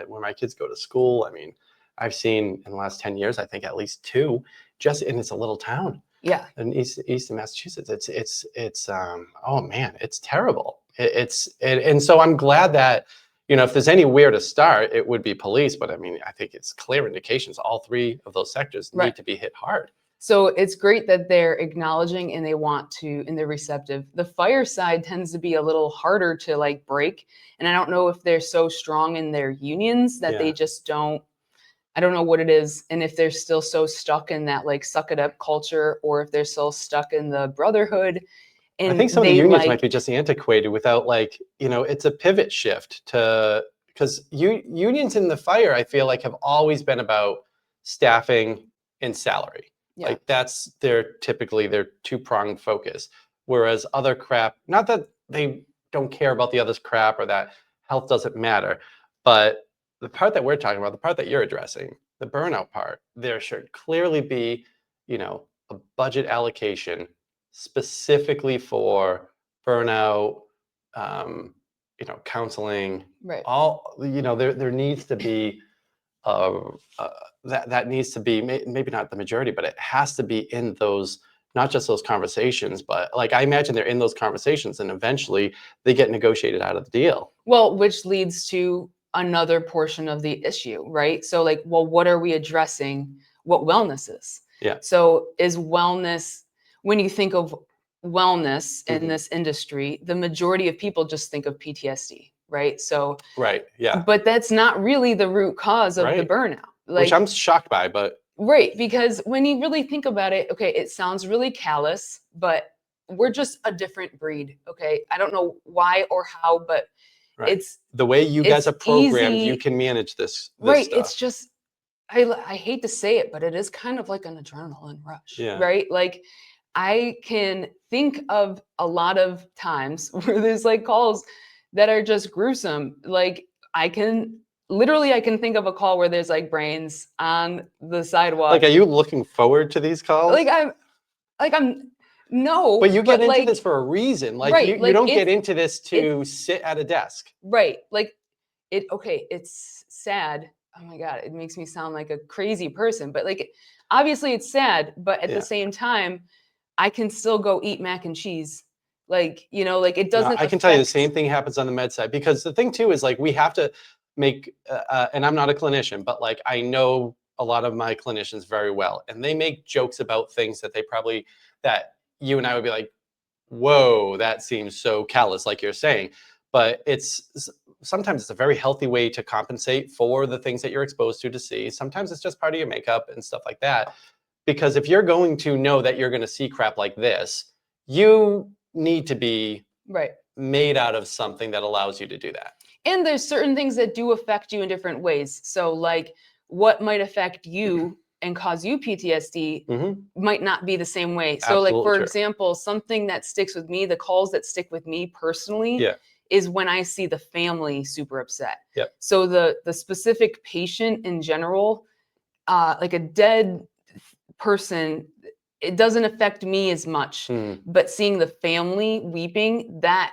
where my kids go to school, I mean, I've seen in the last 10 years, I think at least 2, and it's a little town. Yeah. In east of Massachusetts. It's oh man, it's terrible. And so I'm glad that, if there's anywhere to start, it would be police. But I mean, I think it's clear indications all 3 of those sectors need to be hit hard. So it's great that they're acknowledging and they want to, and they're receptive. The fire side tends to be a little harder to like break. And I don't know if they're so strong in their unions that they just don't, I don't know what it is. And if they're still so stuck in that like suck it up culture, or if they're still stuck in the brotherhood. And I think some of the unions might be just antiquated without it's a pivot shift to, because unions in the fire, I feel like have always been about staffing and salary. Yeah. Like that's typically their 2-pronged focus. Whereas other crap, not that they don't care about the other's crap or that health doesn't matter, but the part that we're talking about, the part that you're addressing, the burnout part, there should clearly be, a budget allocation specifically for burnout, counseling, right? All, there needs to be that needs to be maybe not the majority, but it has to be in those, not just those conversations, but like I imagine they're in those conversations and eventually they get negotiated out of the deal. Well, which leads to another portion of the issue, right? So like, well, what are we addressing? What wellness is? Yeah. So is wellness, when you think of wellness in this industry, the majority of people just think of PTSD, right? So right, yeah. But that's not really the root cause of the burnout. Which I'm shocked by, but right, because when you really think about it, okay, it sounds really callous, but we're just a different breed, okay? I don't know why or how, but it's the way you guys are programmed, you can manage this right, stuff. it's just I hate to say it, but it is kind of like an adrenaline rush, right? Like I can think of a lot of times where there's like calls that are just gruesome. Like I can think of a call where there's like brains on the sidewalk. Like, are you looking forward to these calls? No. But you get into this for a reason. Like you don't get into this to sit at a desk. Right. Like it's sad. Oh my God, it makes me sound like a crazy person, but like, obviously it's sad, but at the same time, I can still go eat mac and cheese. Like, it doesn't. No, I can tell you the same thing happens on the med side, because the thing too is like, we have to make, and I'm not a clinician, but like, I know a lot of my clinicians very well, and they make jokes about things that that you and I would be like, whoa, that seems so callous, like you're saying. But sometimes it's a very healthy way to compensate for the things that you're exposed to see. Sometimes it's just part of your makeup and stuff like that. Because if you're going to know that you're going to see crap like this, you need to be made out of something that allows you to do that. And there's certain things that do affect you in different ways. So like what might affect you and cause you PTSD Mm-hmm. might not be the same way. So like, Absolutely for true. example, something that sticks with me, the calls that stick with me personally, Yeah. is when I see the family super upset. Yep. So the specific patient in general, like a dead person, it doesn't affect me as much, but seeing the family weeping, that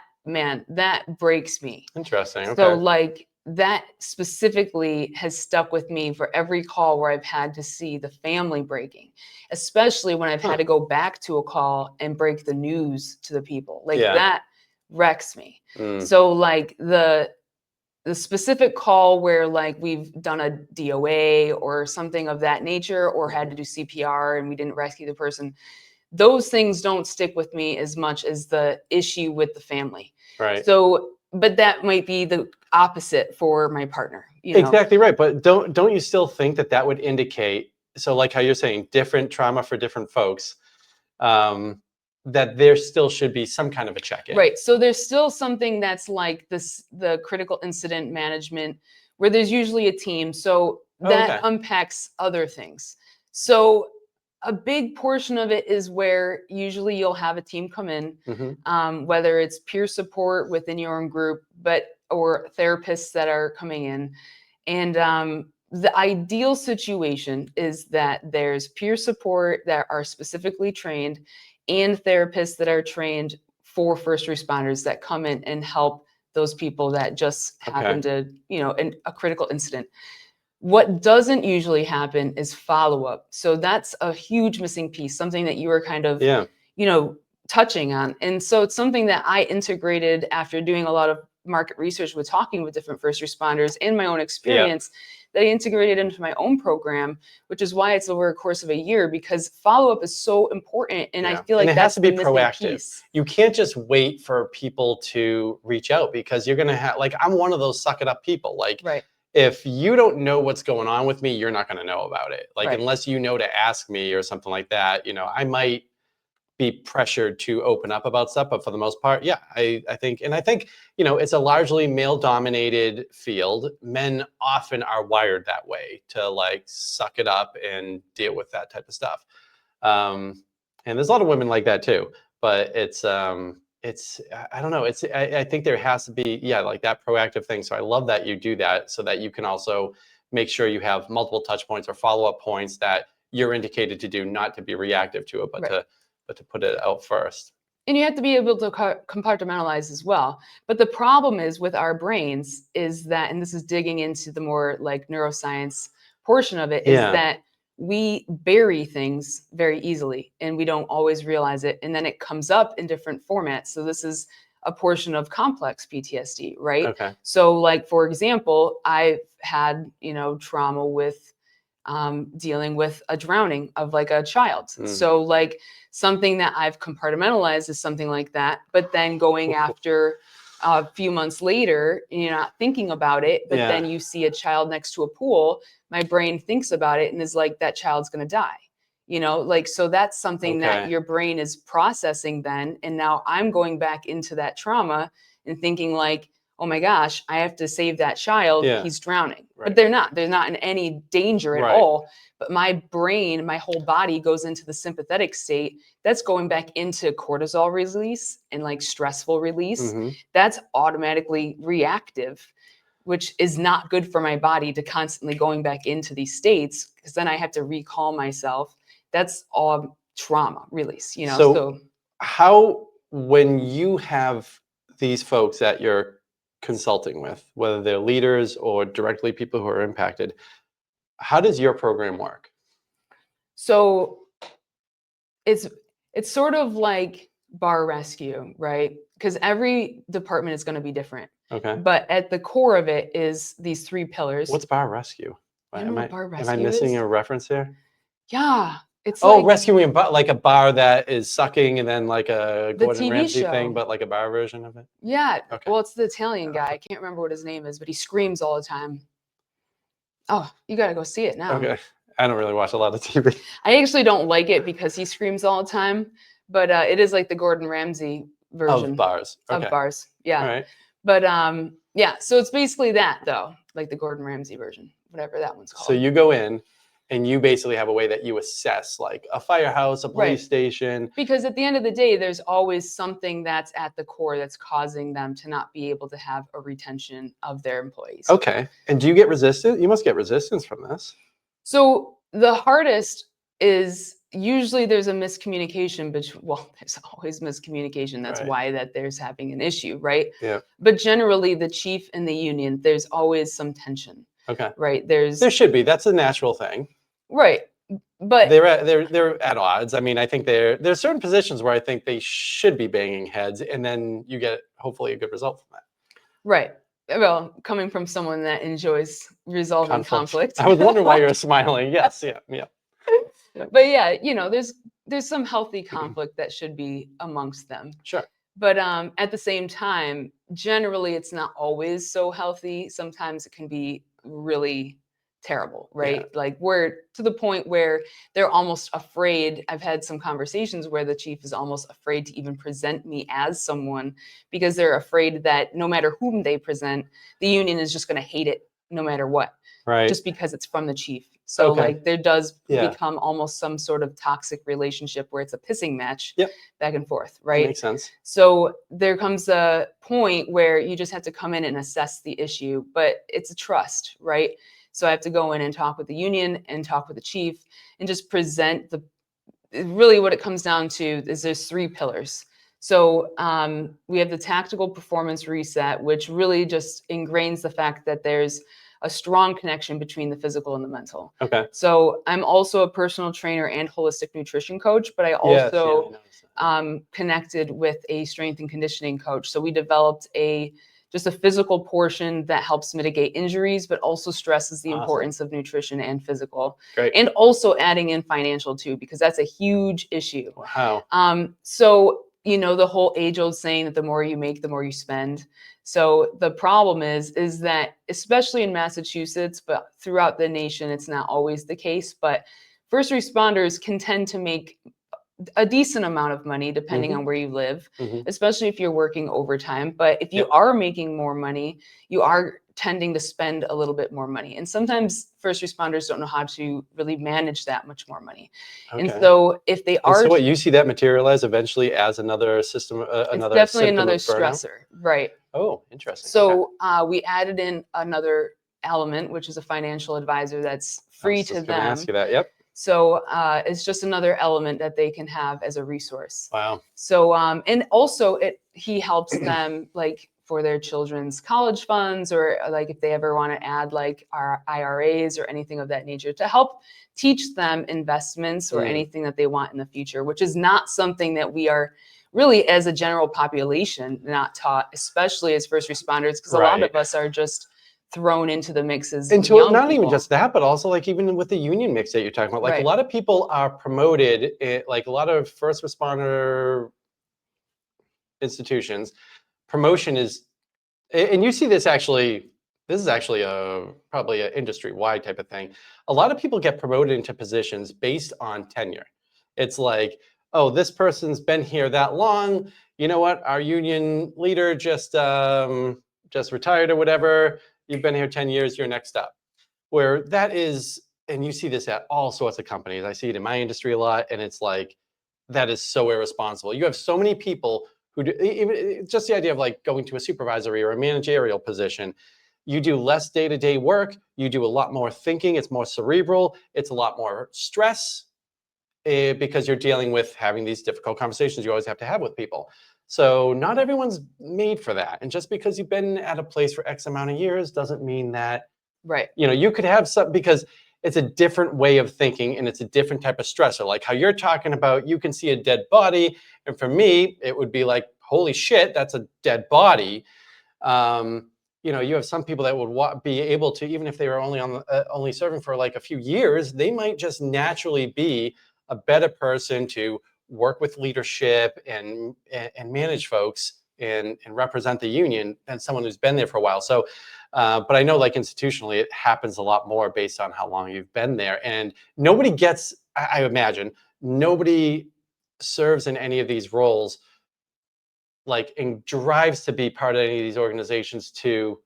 breaks me. Interesting. Okay. So like that specifically has stuck with me for every call where I've had to see the family breaking, especially when I've had to go back to a call and break the news to the people. Like that wrecks me. So like the specific call where like we've done a DOA or something of that nature, or had to do CPR and we didn't rescue the person, those things don't stick with me as much as the issue with the family. Right. So, but that might be the opposite for my partner. You know? Exactly right. But don't you still think that that would indicate, so like how you're saying, different trauma for different folks, that there still should be some kind of a check-in. Right. So there's still something that's like this, the critical incident management, where there's usually a team. So that unpacks other things. So a big portion of it is where usually you'll have a team come in, whether it's peer support within your own group, or therapists that are coming in. And the ideal situation is that there's peer support that are specifically trained and therapists that are trained for first responders that come in and help those people that just happen to, in a critical incident. What doesn't usually happen is follow-up. So that's a huge missing piece, something that you were kind of, touching on. And so it's something that I integrated after doing a lot of market research with talking with different first responders in my own experience, that I integrated into my own program, which is why it's over a course of a year, because follow-up is so important. And I feel like it that's has to be the missing proactive. piece. You can't just wait for people to reach out, because you're going to have, like, I'm one of those suck it up people. Like, if you don't know what's going on with me, you're not going to know about it. Like, unless you know to ask me or something like that, I might be pressured to open up about stuff, but for the most part, I think it's a largely male dominated field. Men often are wired that way, to like suck it up and deal with that type of stuff. And there's a lot of women like that too, but it's I don't know, I think there has to be like that proactive thing. So I love that you do that, so that you can also make sure you have multiple touch points or follow-up points that you're indicated to do, not to be reactive to it, but to put it out first. And you have to be able to compartmentalize as well. But the problem is with our brains is that, and this is digging into the more like neuroscience portion of it, is that we bury things very easily and we don't always realize it. And then it comes up in different formats. So this is a portion of complex PTSD, right? Okay. So like, for example, I've had, trauma with dealing with a drowning of like a child. So like something that I've compartmentalized is something like that, but then going after a few months later, you're not thinking about it, but then you see a child next to a pool, my brain thinks about it and is like, that child's going to die. So that's something that your brain is processing then. And now I'm going back into that trauma and thinking like, oh my gosh, I have to save that child. He's drowning. But they're not in any danger at all. But my brain, my whole body goes into the sympathetic state. That's going back into cortisol release and like stressful release. That's automatically reactive, which is not good for my body to constantly going back into these states, because then I have to recall myself. That's all trauma release, So how, when you have these folks that you're consulting with, whether they're leaders or directly people who are impacted, how does your program work? So it's sort of like bar rescue, right? Because every department is going to be different. Okay. But at the core of it is these three pillars. What's bar rescue? Am I missing a reference here? Yeah. It's like rescuing like a bar that is sucking, and then like a Gordon Ramsay thing, but like a bar version of it? Yeah. Okay. Well, it's the Italian guy. I can't remember what his name is, but he screams all the time. Oh, you got to go see it now. Okay. I don't really watch a lot of TV. I actually don't like it because he screams all the time, but it is like the Gordon Ramsay version. Of bars. Okay. Of bars. Yeah. All right. But so it's basically that though, like the Gordon Ramsay version, whatever that one's called. So you go in And you basically have a way that you assess, like a firehouse, a police Right. station. Because at the end of the day, there's always something that's at the core that's causing them to not be able to have a retention of their employees. Okay. And do you get resistance? You must get resistance from this. So the hardest is usually there's a miscommunication between, well, there's always miscommunication. That's Right. why that there's having an issue, right? Yeah. But generally the chief and the union, there's always some tension. Okay. Right. There should be. That's a natural thing. Right. But they're at odds. I mean, I think there's certain positions where I think they should be banging heads, and then you get hopefully a good result from that. Right. Well, coming from someone that enjoys resolving conflict. I was wondering why you're smiling. Yes, yeah. But yeah, there's some healthy conflict that should be amongst them. Sure. But at the same time, generally it's not always so healthy. Sometimes it can be really terrible, right? Yeah. Like we're to the point where they're almost afraid. I've had some conversations where the chief is almost afraid to even present me as someone because they're afraid that no matter whom they present, the union is just going to hate it no matter what. Right. Just because it's from the chief. So Okay. like there does Yeah. become almost some sort of toxic relationship where it's a pissing match Yep. back and forth, That right? makes sense. So there comes a point where you just have to come in and assess the issue, but it's a trust, right? So I have to go in and talk with the union and talk with the chief and just present really what it comes down to is there's 3 pillars. So we have the tactical performance reset, which really just ingrains the fact that there's a strong connection between the physical and the mental. Okay. So I'm also a personal trainer and holistic nutrition coach, but I also connected with a strength and conditioning coach. So we developed just a physical portion that helps mitigate injuries, but also stresses the importance of nutrition and physical. Great. And also adding in financial too, because that's a huge issue. Wow. So, the whole age-old saying that the more you make, the more you spend. So the problem is that, especially in Massachusetts, but throughout the nation, it's not always the case, but first responders can tend to make a decent amount of money depending on where you live, especially if you're working overtime. But if you are making more money, you are tending to spend a little bit more money. And sometimes first responders don't know how to really manage that much more money. Okay. And so if they are... So what, you see that materialize eventually as another system, another it's definitely symptom another of burnout? stressor. Right. Oh, interesting. So we added in another element, which is a financial advisor that's free to them. I was going to ask you that. Yep. So it's just another element that they can have as a resource. Wow. So and also he helps them like for their children's college funds, or like if they ever want to add like our IRAs or anything of that nature to help teach them investments or anything that they want in the future, which is not something that we are really as a general population not taught, especially as first responders, because a lot of us are just thrown into the mixes. Into not even just that, but also like even with the union mix that you're talking about, like a lot of people are promoted, like a lot of first responder institutions, promotion is, and you see this actually, this is actually probably an industry-wide type of thing. A lot of people get promoted into positions based on tenure. It's like, oh, this person's been here that long. You know what? Our union leader just retired or whatever. You've been here 10 years, you're next up. Where that is, and you see this at all sorts of companies. I see it in my industry a lot, and it's like, that is so irresponsible. You have so many people who do, even just the idea of like going to a supervisory or a managerial position, you do less day-to-day work, you do a lot more thinking, it's more cerebral, it's a lot more stress, because you're dealing with having these difficult conversations you always have to have with people. So not everyone's made for that. And just because you've been at a place for X amount of years doesn't mean that, you could have some, because it's a different way of thinking and it's a different type of stressor. Like how you're talking about, you can see a dead body. And for me, it would be like, holy shit, that's a dead body. You have some people that would be able to, even if they were only serving for like a few years, they might just naturally be a better person to work with leadership and manage folks and represent the union than someone who's been there for a while. So, but I know like institutionally, it happens a lot more based on how long you've been there. And nobody gets, I imagine, nobody serves in any of these roles like and drives to be part of any of these organizations to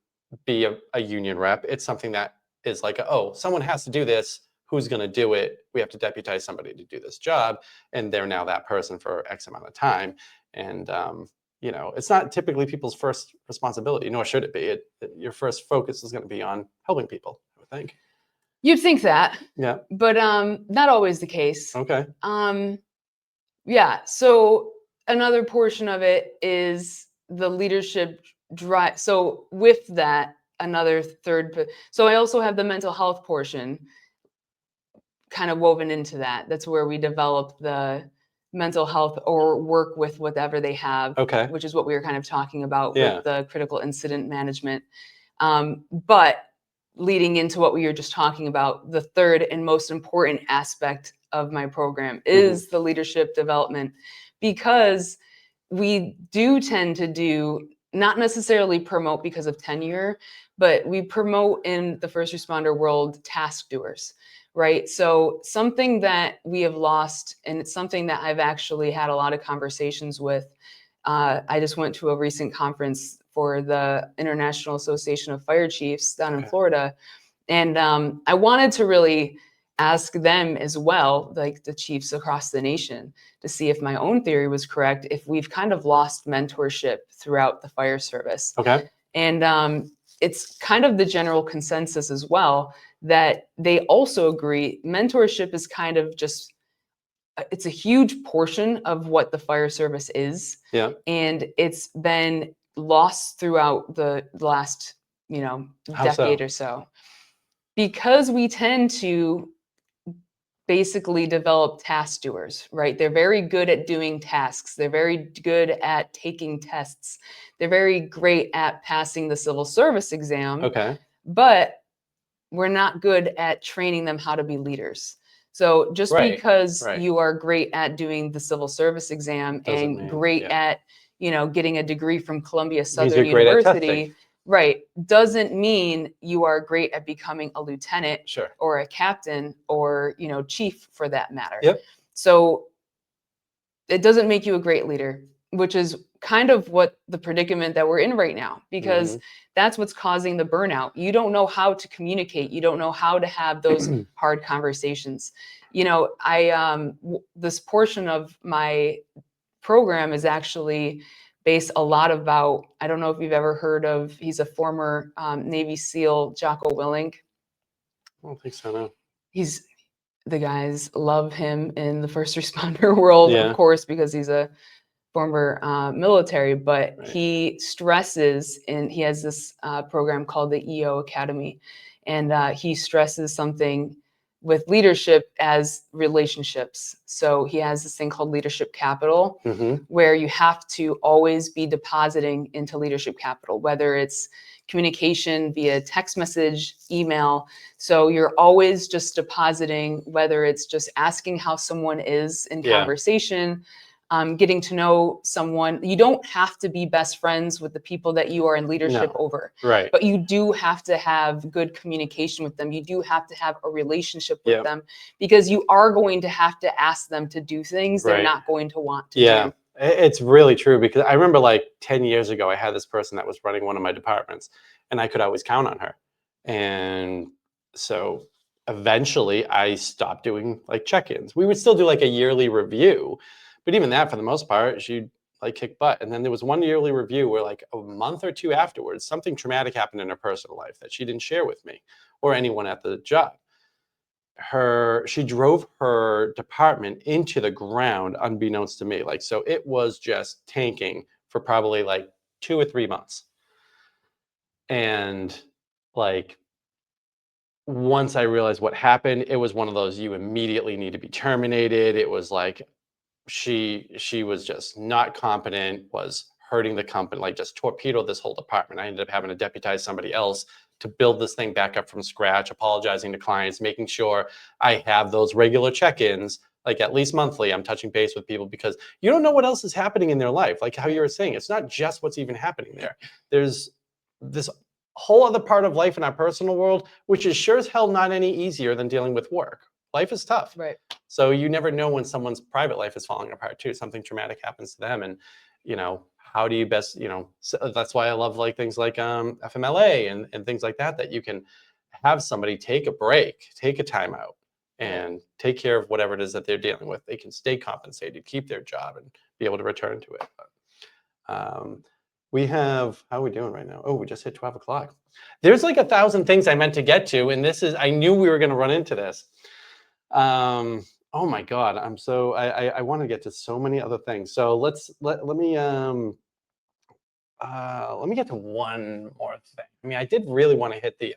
be a union rep. It's something that is like, oh, someone has to do this. who's going to do it? We have to deputize somebody to do this job, and they're now that person for X amount of time. And you know, it's not typically people's first responsibility, nor should it be. Your first focus is going to be on helping people, I would think. You'd think that, Yeah. but not always the case. Okay. Yeah. So another portion of it is the leadership drive. So with that, another third. So I also have the mental health portion kind of woven into that. That's where we develop the mental health or work with whatever they have, Okay. which is what we were kind of talking about Yeah. with the critical incident management. But leading into what we were just talking about, the third and most important aspect of my program is the leadership development, because we do tend to do not necessarily promote because of tenure, but we promote in the first responder world task doers, right? So something that we have lost, and it's something that I've actually had a lot of conversations with. I just went to a recent conference for the International Association of Fire Chiefs down in Florida. And I wanted to really ask them as well, like the chiefs across the nation, to see if my own theory was correct, if we've kind of lost mentorship throughout the fire service. Okay. And it's kind of the general consensus as well that they also agree mentorship is kind of just, it's a huge portion of what the fire service is. Yeah. And it's been lost throughout the last, you know, decade or so. Because we tend to basically develop task doers, right? They're very good at doing tasks. They're very good at taking tests. They're very great at passing the civil service exam. Okay. But we're not good at training them how to be leaders. So just because you are great at doing the civil service exam and great at, you know, getting a degree from Columbia Southern University, right, doesn't mean you are great at becoming a lieutenant or a captain or, you know, chief for that matter. Yep. So it doesn't make you a great leader, which is kind of what the predicament that we're in right now, because that's what's causing the burnout. You don't know how to communicate. You don't know how to have those hard conversations. You know, this portion of my program is actually based a lot about, I don't know if you've ever heard of, he's a former Navy SEAL, Jocko Willink. I don't think so, no. The guys love him in the first responder world, of course, because he's a former military, but he stresses, and he has this program called the EO Academy, and he stresses something with leadership as relationships. So he has this thing called leadership capital, where you have to always be depositing into leadership capital, whether it's communication via text message, email. So you're always just depositing, whether it's just asking how someone is in conversation, getting to know someone. You don't have to be best friends with the people that you are in leadership over, but you do have to have good communication with them. You do have to have a relationship with them, because you are going to have to ask them to do things they're not going to want to do. It's really true, because I remember like 10 years ago, I had this person that was running one of my departments, and I could always count on her. And so eventually I stopped doing like check-ins. We would still do like a yearly review, but even that, for the most part, she'd like kick butt. And then there was one yearly review where like a month or two afterwards, something traumatic happened in her personal life that she didn't share with me or anyone at the job. She drove her department into the ground unbeknownst to me. Like, so it was just tanking for probably like 2 or 3 months. And like, once I realized what happened, it was one of those, you immediately need to be terminated. It was like, she was just not competent, was hurting the company, like just torpedoed this whole department. I ended up having to deputize somebody else to build this thing back up from scratch, apologizing to clients, making sure I have those regular check-ins, like at least monthly. I'm touching base with people, because you don't know what else is happening in their life. Like how you were saying, it's not just what's even happening there. There's this whole other part of life in our personal world, which is sure as hell not any easier than dealing with work. Life is tough. So you never know when someone's private life is falling apart too. Something traumatic happens to them, and you know, how do you best, you know, so that's why I love like things like FMLA and things like that, that you can have somebody take a break, take a time out, and take care of whatever it is that they're dealing with. They can stay compensated, keep their job, and be able to return to it. But, we have, how are we doing right now? Oh, we just hit 12 o'clock. There's like 1,000 things I meant to get to, and I knew we were going to run into this. Oh my God, I want to get to so many other things. So let me get to one more thing. I mean, I did really want to hit the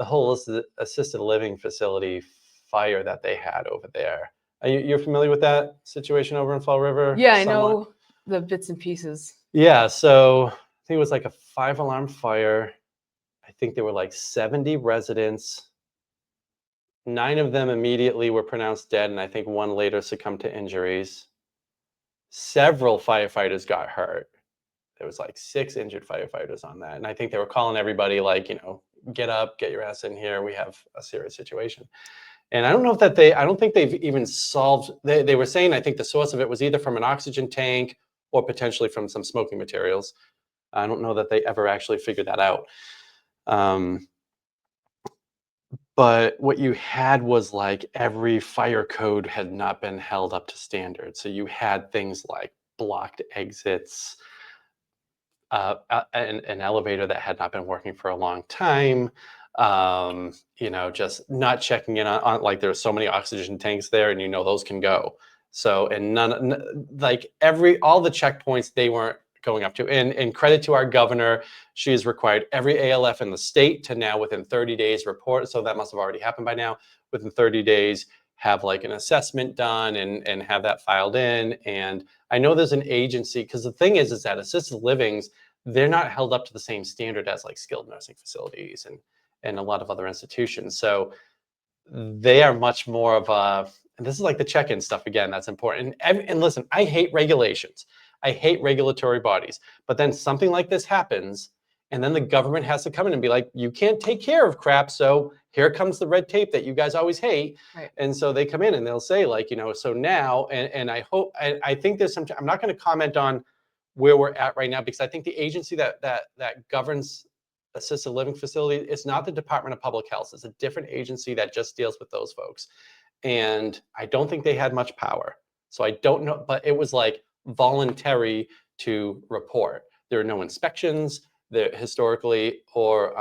whole assisted living facility fire that they had over there. You're familiar with that situation over in Fall River? Yeah, I somewhat? know the bits and pieces. Yeah, so I think it was like a 5-alarm fire. I think there were like 70 residents. 9 of them immediately were pronounced dead, and I think 1 later succumbed to injuries. Several firefighters got hurt. There was like 6 injured firefighters on that, and I think they were calling everybody like, get up, get your ass in here. We have a serious situation. And I don't know if I don't think they've even solved. They were saying, I think the source of it was either from an oxygen tank or potentially from some smoking materials. I don't know that they ever actually figured that out. But what you had was like every fire code had not been held up to standard. So you had things like blocked exits, an elevator that had not been working for a long time, just not checking in on like there's so many oxygen tanks there, and those can go. So, and like all the checkpoints they weren't going up to. And credit to our governor, she has required every ALF in the state to now within 30 days report. So that must have already happened by now. Within 30 days, have like an assessment done and have that filed in. And I know there's an agency, because the thing is that assisted livings, they're not held up to the same standard as like skilled nursing facilities and a lot of other institutions. So they are much more of and this is like the check-in stuff again, that's important. And listen, I hate regulations. I hate regulatory bodies. But then something like this happens, and then the government has to come in and be like, you can't take care of crap, so here comes the red tape that you guys always hate. Right. And so they come in and they'll say like, so now, and I hope, I think there's I'm not going to comment on where we're at right now, because I think the agency that governs assisted living facility, it's not the Department of Public Health. It's a different agency that just deals with those folks. And I don't think they had much power. So I don't know, but it was like voluntary to report. There are no inspections there historically or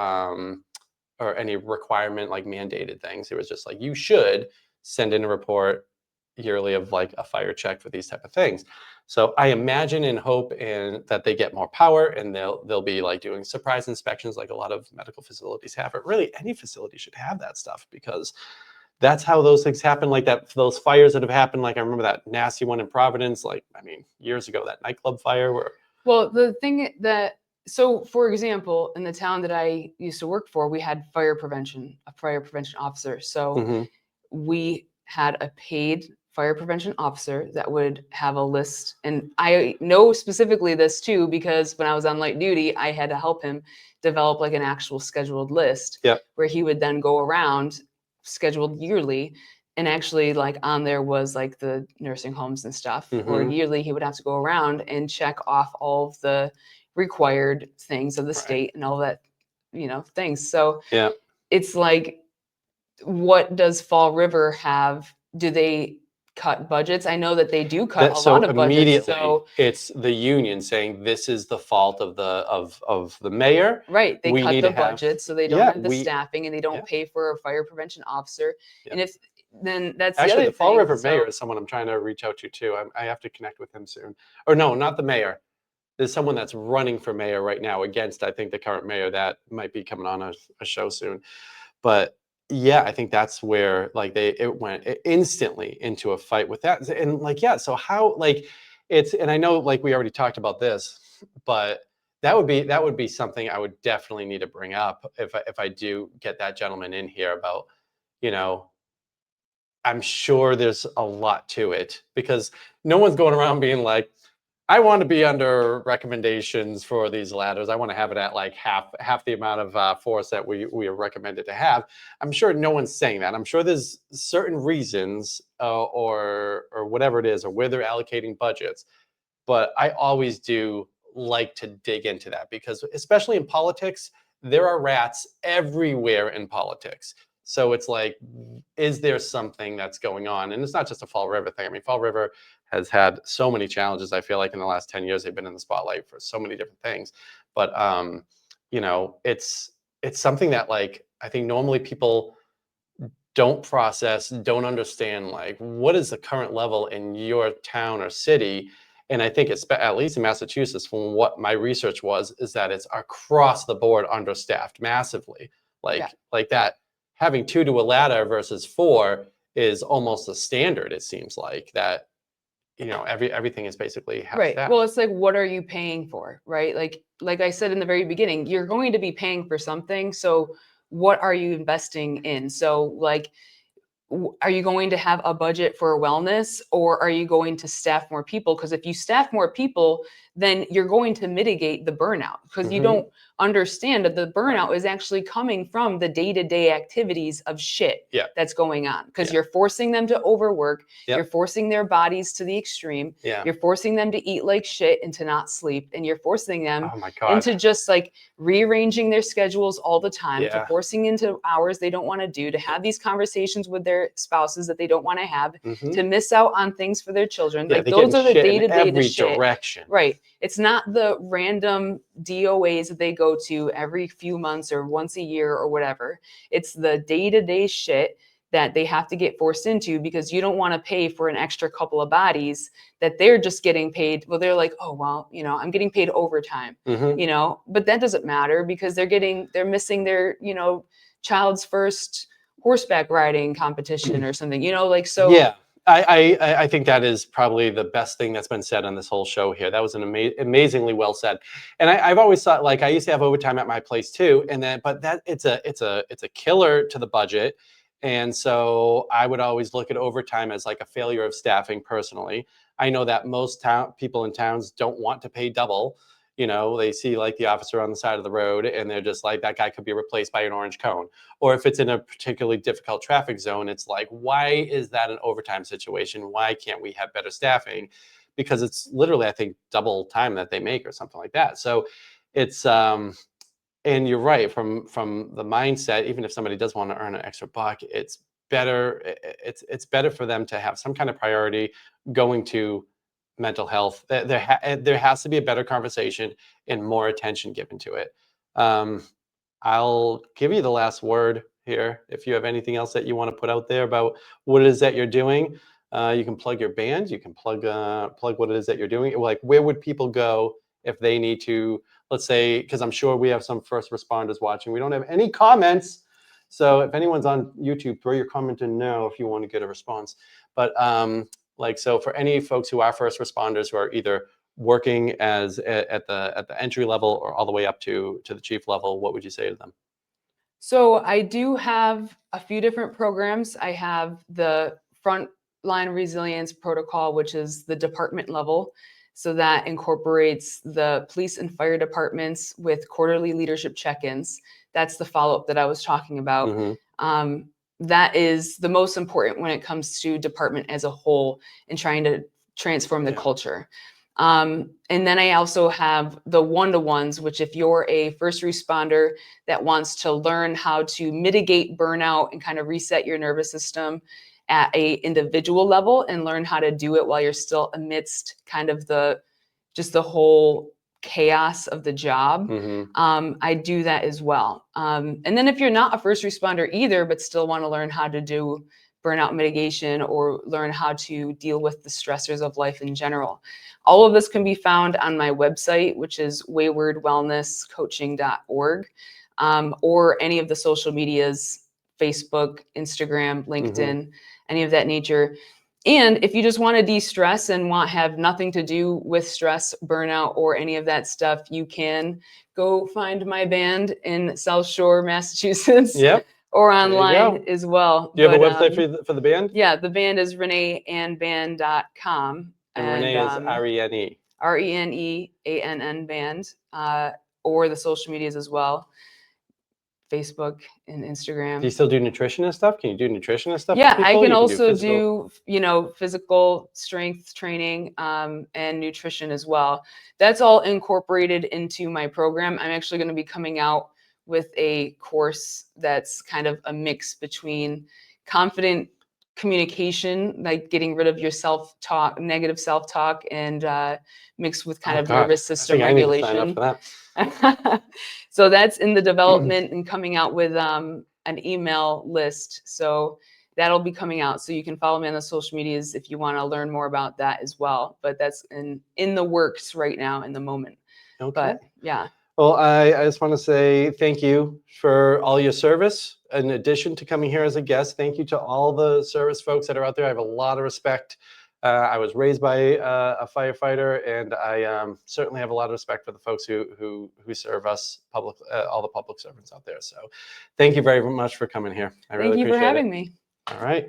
any requirement like mandated things. It was just like, you should send in a report yearly of like a fire check for these type of things. So I imagine and hope that they get more power, and they'll be like doing surprise inspections like a lot of medical facilities have. But really, any facility should have that stuff, because that's how those things happen. Like those fires that have happened. Like I remember that nasty one in Providence, like, I mean, years ago, that nightclub fire where. Well, so for example, in the town that I used to work for, we had a fire prevention officer. So we had a paid fire prevention officer that would have a list. And I know specifically this too, because when I was on light duty, I had to help him develop like an actual scheduled list. Yep. Where he would then go around, scheduled yearly, and actually like on there was like the nursing homes and stuff. Or yearly he would have to go around and check off all of the required things of the state and all that, things. So yeah, it's like, what does Fall River have? Do they cut budgets? I know that they do cut a lot of budgets. Immediately, So it's the union saying this is the fault of the mayor. Right, they cut the budget, so they don't have the staffing, and they don't pay for a fire prevention officer. And then that's actually the the Fall thing. River mayor is someone I'm trying to reach out to too. I have to connect with him soon. Or no, not the mayor. There's someone that's running for mayor right now against, I think, the current mayor that might be coming on a show soon. But yeah, I think that's where like it went instantly into a fight with that. And like, yeah, so how like and I know like we already talked about this, but that would be something I would definitely need to bring up if I do get that gentleman in here about, I'm sure there's a lot to it, because no one's going around being like, I want to be under recommendations for these ladders. I want to have it at like half the amount of force that we are recommended to have. I'm sure no one's saying that. I'm sure there's certain reasons or whatever it is, or where they're allocating budgets. But I always do like to dig into that, because especially in politics, there are rats everywhere in politics. So it's like, is there something that's going on? And it's not just a Fall River thing. I mean, Fall River has had so many challenges. I feel like in the last 10 years, they've been in the spotlight for so many different things. But, you know, it's something that, like, I think normally people don't process, don't understand, like, what is the current level in your town or city. And I think it's, at least in Massachusetts, from what my research was, is that it's across the board understaffed massively. Yeah. Like that, having 2 to a ladder versus 4 is almost a standard. It seems like that, you know, everything is basically half Right. staffed. Well, it's like, what are you paying for, right? Like I said in the very beginning, you're going to be paying for something. So what are you investing in? So like, are you going to have a budget for wellness, or are you going to staff more people? Because if you staff more people, then you're going to mitigate the burnout, because you Hmm. don't understand that the burnout is actually coming from the day-to-day activities of shit Yeah. that's going on, because Yeah. you're forcing them to overwork. Yep. You're forcing their bodies to the extreme. Yeah. You're forcing them to eat like shit and to not sleep, and you're forcing them Oh my God. into just like rearranging their schedules all the time, to Yeah. forcing into hours they don't want to do, to have these conversations with their spouses that they don't want to have, Hmm. to miss out on things for their children. Yeah, Like they those get are the shit in day-to-day the every shit. direction. Right. It's not the random DOAs that they go to every few months or once a year or whatever. It's the day-to-day shit that they have to get forced into, because you don't want to pay for an extra couple of bodies that they're just getting paid. Well, they're like, oh, well, you know, I'm getting paid overtime, Hmm. you know, but that doesn't matter, because they're missing their, you know, child's first horseback riding competition or something, you know, like, so. Yeah. I think that is probably the best thing that's been said on this whole show here. That was an amazingly well said. And I've always thought, like, I used to have overtime at my place too, and then but that it's a killer to the budget. And so I would always look at overtime as like a failure of staffing personally. I know that most people in towns don't want to pay double. You know, they see like the officer on the side of the road and they're just like, that guy could be replaced by an orange cone. Or if it's in a particularly difficult traffic zone, it's like, why is that an overtime situation? Why can't we have better staffing? Because it's literally, I think, double time that they make or something like that. So it's and you're right, from the mindset, even if somebody does want to earn an extra buck, it's better it's better for them to have some kind of priority going to mental health. There has to be a better conversation and more attention given to it. um, I'll give you the last word here. If you have anything else that you want to put out there about what it is that you're doing, you can plug your band. You can plug what it is that you're doing. Like, where would people go if they need to? Let's say, because I'm sure we have some first responders watching. We don't have any comments, so if anyone's on YouTube, throw your comment in now if you want to get a response. But like, so for any folks who are first responders who are either working as at the entry level or all the way up to the chief level, what would you say to them? So I do have a few different programs. I have the frontline resilience protocol, which is the department level. So that incorporates the police and fire departments with quarterly leadership check-ins. That's the follow-up that I was talking about. Hmm. That is the most important when it comes to department as a whole and trying to transform the Yeah. culture. And then I also have the one-to-ones, which if you're a first responder that wants to learn how to mitigate burnout and kind of reset your nervous system at a individual level and learn how to do it while you're still amidst kind of the whole chaos of the job. Hmm. I do that as well. And then if you're not a first responder either, but still want to learn how to do burnout mitigation or learn how to deal with the stressors of life in general, all of this can be found on my website, which is waywardwellnesscoaching.org, or any of the social medias, Facebook, Instagram, LinkedIn, any of that nature. And if you just want to de-stress and have nothing to do with stress, burnout, or any of that stuff, you can go find my band in South Shore, Massachusetts, Yep. or There you online go. as well. Do you have a website for the band? Yeah, the band is reneeandband.com. And Renee is Rene. Reneann band, or the social medias as well, Facebook and Do you Instagram. still do nutritionist stuff? Can you do nutritionist stuff? Yeah, for I people? can You also physical- do, physical strength training, and nutrition as well. That's all incorporated into my program. I'm actually going to be coming out with a course that's kind of a mix between confident communication, like getting rid of your self-talk, negative self-talk, and mixed with kind of God, nervous I system think I need to sign up regulation. for that. So that's in the development and coming out with an email list. So that'll be coming out. So you can follow me on the social medias if you want to learn more about that as well. But that's in the works right now in the moment. Okay. But yeah. Well, I just want to say thank you for all your service. In addition to coming here as a guest, thank you to all the service folks that are out there. I have a lot of respect. I was raised by a firefighter, and I certainly have a lot of respect for the folks who serve us, all the public servants out there. So thank you very much for coming here. I really Thank you for appreciate having it. me. All right.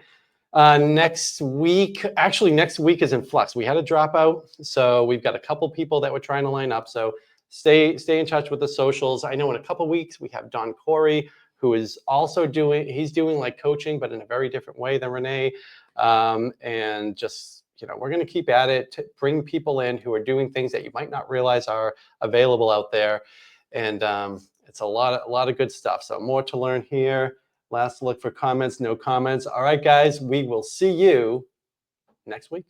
Next week is in flux. We had a dropout, so we've got a couple people that we're trying to line up. So stay in touch with the socials. I know in a couple weeks we have Don Corey, who is also doing like coaching, but in a very different way than Renae. And just, we're going to keep at it to bring people in who are doing things that you might not realize are available out there. And it's a lot of good stuff. So more to learn here. Last look for comments, no comments. All right, guys, we will see you next week.